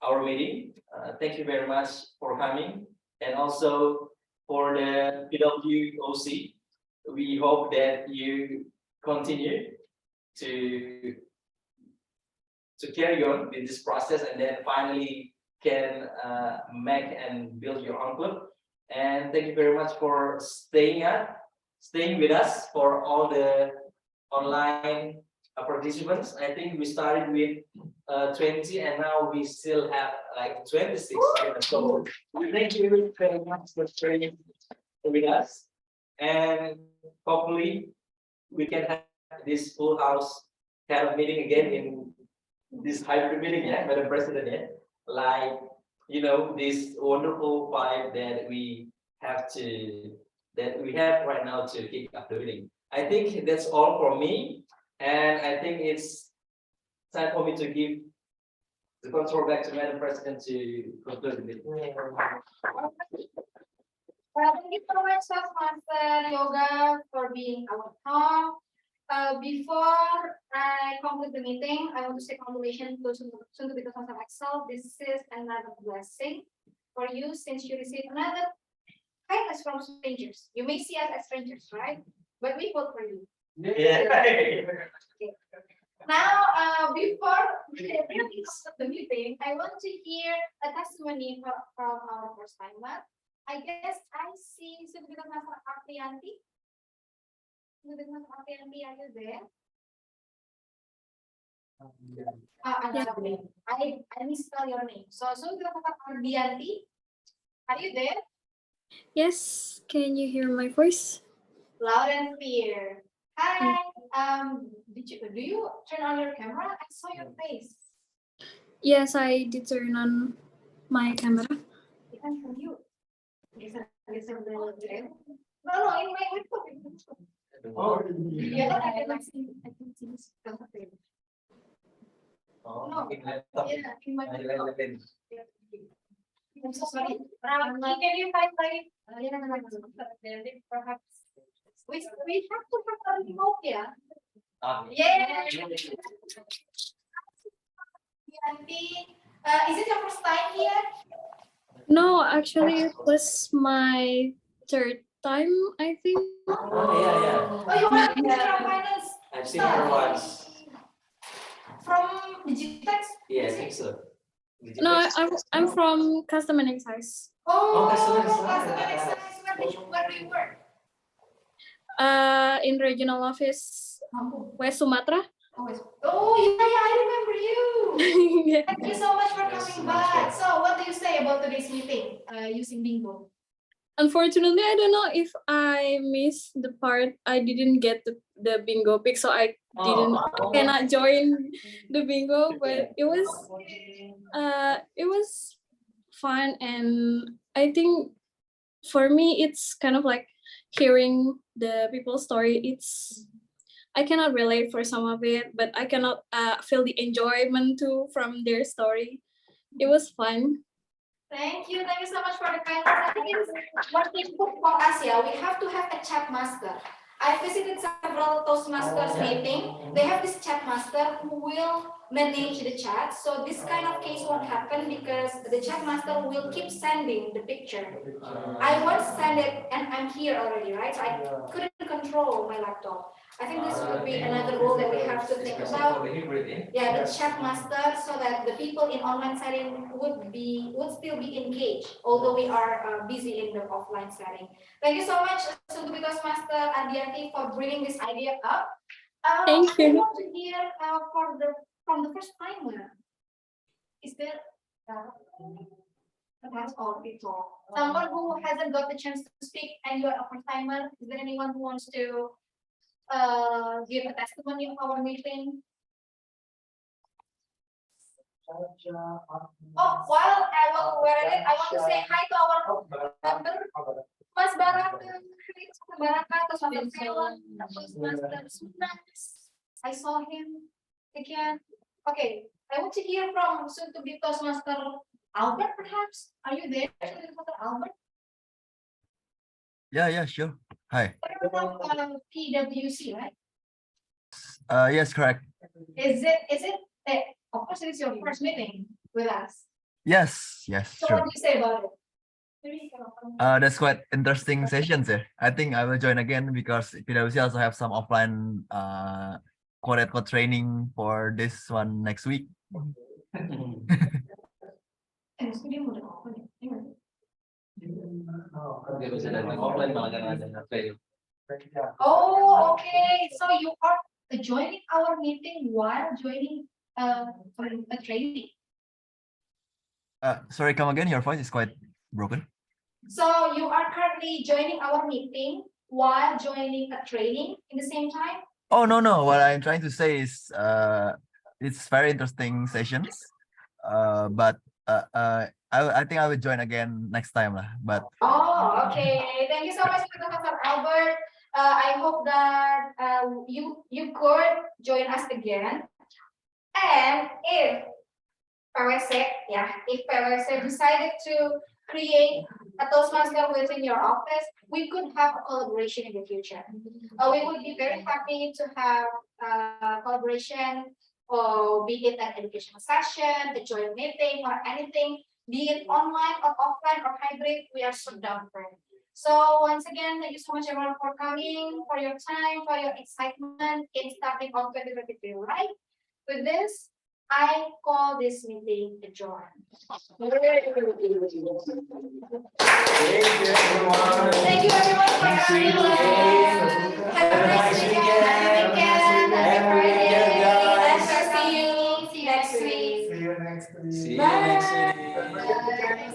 our meeting. Thank you very much for coming, and also for the PWOC. We hope that you continue to carry on with this process, and then finally can make and build your own club. And thank you very much for staying with us for all the online participants. I think we started with 20, and now we still have like 26. So thank you very much for staying with us. and hopefully we can have this full house kind of meeting again in this hybrid meeting, yeah, Madam President, yeah, like this wonderful vibe that we have right now to kick off the meeting. I think that's all for me, and I think it's time for me to give the control back to Madam President to conclude the meeting. Well, thank you so much, Toastmaster Yoga, for being our talk. Before I conclude the meeting, I want to say congratulations to soon to be Toastmaster Excel. This is another blessing for you since you received another kindness from strangers. You may see us as strangers, right? But we vote for you. Yeah. Now, before we really start the meeting, I want to hear a testimony from our first timer. I guess I see Subhita Master Aprianti. Subhita Master Aprianti, are you there? I misspell your name. So Subhita Master Aprianti, are you there? Yes, can you hear my voice? Loud and clear. Hi. Do you turn on your camera? I saw your face. Yes, I did turn on my camera. Even from you. No, in my laptop. Oh, Yeah, I can see this. oh, in laptop. Yeah, in my I laptop. like it. I'm so sorry. Can you highlight? Perhaps. We have to have a remote, yeah. Yeah. Is it your first time here? No, actually, it was my third time, I think. Oh, yeah. Oh, you are in from finance. I've seen her once. From Digitex? Yeah, I think so. Did you No, text? I'm from customer excise. Oh, customer customer excise. excise. Where do you work? In regional office, West Sumatra. Oh, yeah, I remember you. Yeah. Thank you so much for coming back. So, what do you say about today's meeting using bingo? Unfortunately, I don't know if I missed the part. I didn't get the bingo pick, so I cannot join the bingo. But it was fun, and I think for me it's kind of like hearing the people's story. I cannot relate for some of it, but I cannot feel the enjoyment too from their story. It was fun. Thank you so much for the kind words. I think it's one input for us, yeah. We have to have a chat master. I visited several Toastmasters meeting. They have this chat master who will manage the chat. So this kind of case won't happen because the chat master will keep sending the picture. I once sent it and I'm here already, right? So I couldn't control my laptop. I think this would be another role that we have to think about. Yeah, the chat master, so that the people in online setting would still be engaged, although we are busy in the offline setting. Thank you so much, Suntubi Toastmaster Adiati, for bringing this idea up. Thank you. I want to hear from the first timer. Is there perhaps all people, someone who hasn't got the chance to speak and you're a first timer? Is there anyone who wants to give a testimony of our meeting? Oh, while I will wear it, I want to say hi to our member, Mas Baraka, I saw him again. Okay, I want to hear from soon to be Toastmaster Albert, perhaps. Are you there, Toastmaster Albert? Yeah, sure. Hi. PWC, right? Yes, correct. Is it? Of course, it is your first meeting with us. Yes, So sure. what do you say about it? That's quite interesting sessions there. I think I will join again because PwC also have some offline quote training for this one next week. Oh, okay. So you are joining our meeting while joining a training. Sorry, come again. Your voice is quite broken. So you are currently joining our meeting while joining a training in the same time? Oh, no. What I'm trying to say is it's very interesting sessions. But I think I will join again next time lah. But Oh, okay. Thank you so much, Professor Albert. I hope that you could join us again. And if PwC, if PwC decided to create a Toastmaster within your office, we could have a collaboration in the future. We would be very happy to have collaboration, or be it an educational session, a joint meeting, or anything, be it online or offline or hybrid, we are so down for it. So once again, thank you so much everyone for coming, for your time, for your excitement in starting on 2023, right? With this, I call this meeting adjourned. Thank you, everyone. Thank you everyone for Thank coming. you. Have a nice weekend. Happy weekend. Happy Friday. Happy weekend, guys. See you next week. See you next week. See you next week.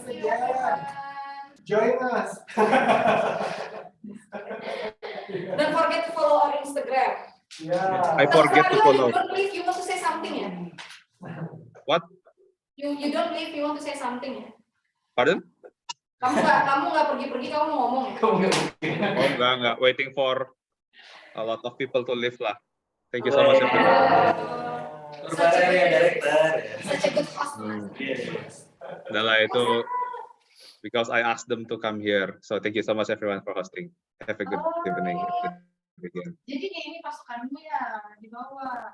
Thank you, everyone. Join us. Don't forget to follow our Instagram. Yeah. I forget to Australia, follow. You don't believe you want to say something, ya? What? You don't believe you want to say something, ya? Pardon? Kamu nggak pergi-pergi, kamu mau ngomong ya? Oh, enggak. Waiting for a lot of people to leave lah. Thank you so much, everyone. Such a good, Director. such a good host. Udah lah itu, because I asked them to come here. So thank you so much, everyone, for hosting. Have a good evening. Jadi kayak ini pasukanmu ya di bawah.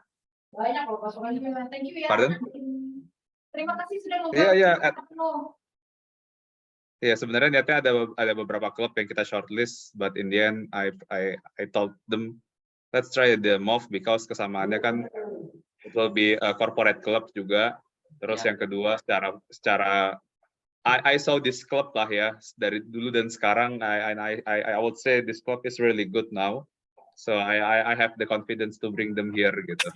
Banyak loh pasukannya. Thank you ya. Pardon? Terima kasih sudah Iya. ngobrol. Ya sebenarnya niatnya ada beberapa klub yang kita shortlist, but in the end I told them let's try the MOV because kesamaannya kan it will be a corporate club juga. Terus yang kedua secara I saw this club lah ya dari dulu dan sekarang I would say this club is really good now. So I have the confidence to bring them here gitu.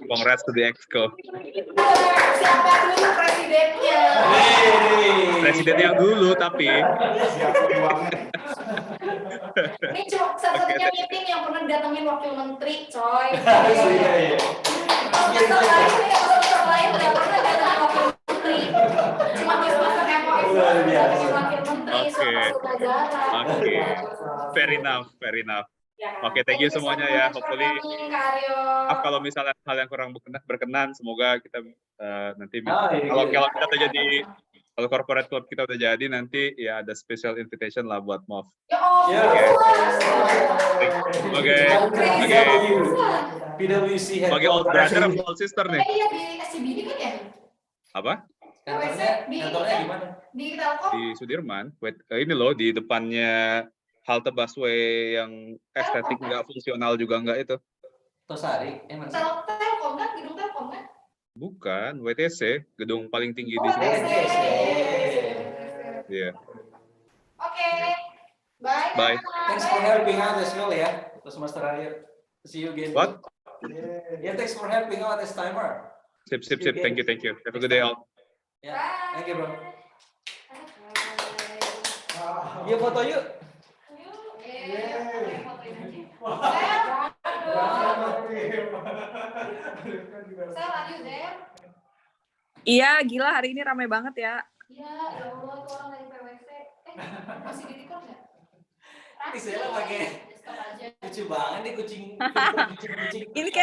Congrats to the Exco. Siapa dulu presidennya? Presiden yang dulu tapi. Ini cuma satu-satunya meeting yang pernah datengin wakil menteri, coy. Kalau lain nggak pernah datengin wakil menteri. Cuma Toastmaster MOS datengin wakil menteri, Oke. Fair enough. Oke, thank you semuanya ya. Hopefully, kalau misalnya hal yang kurang berkenan, semoga kita nanti kalau kita udah jadi, kalau corporate club kita udah jadi, nanti ya ada special invitation lah buat MOV. Oke. PwC Sebagai old brother atau old sister nih? Iya di SCBD kan ya? Apa? Kantornya di mana? Di Telkom. Di Sudirman. Ini loh di depannya halte busway yang estetik nggak fungsional juga nggak itu. Tosari, Telkom kan, gedung Telkom kan? Bukan, WTC, gedung paling tinggi di sini. Iya. Oke, bye. Bye. Thanks for helping out as well ya, Toastmaster Arya. See you again. What? Yeah, thanks for helping out as timer. Sip. Thank you. Have a good day all. Yeah, thank you bro. Yuk foto yuk. Iya, gila hari ini ramai banget ya. Iya, ya Allah, itu orang dari PwC. Masih di record nggak? Ini saya pakai lucu banget nih kucing. Ini kayak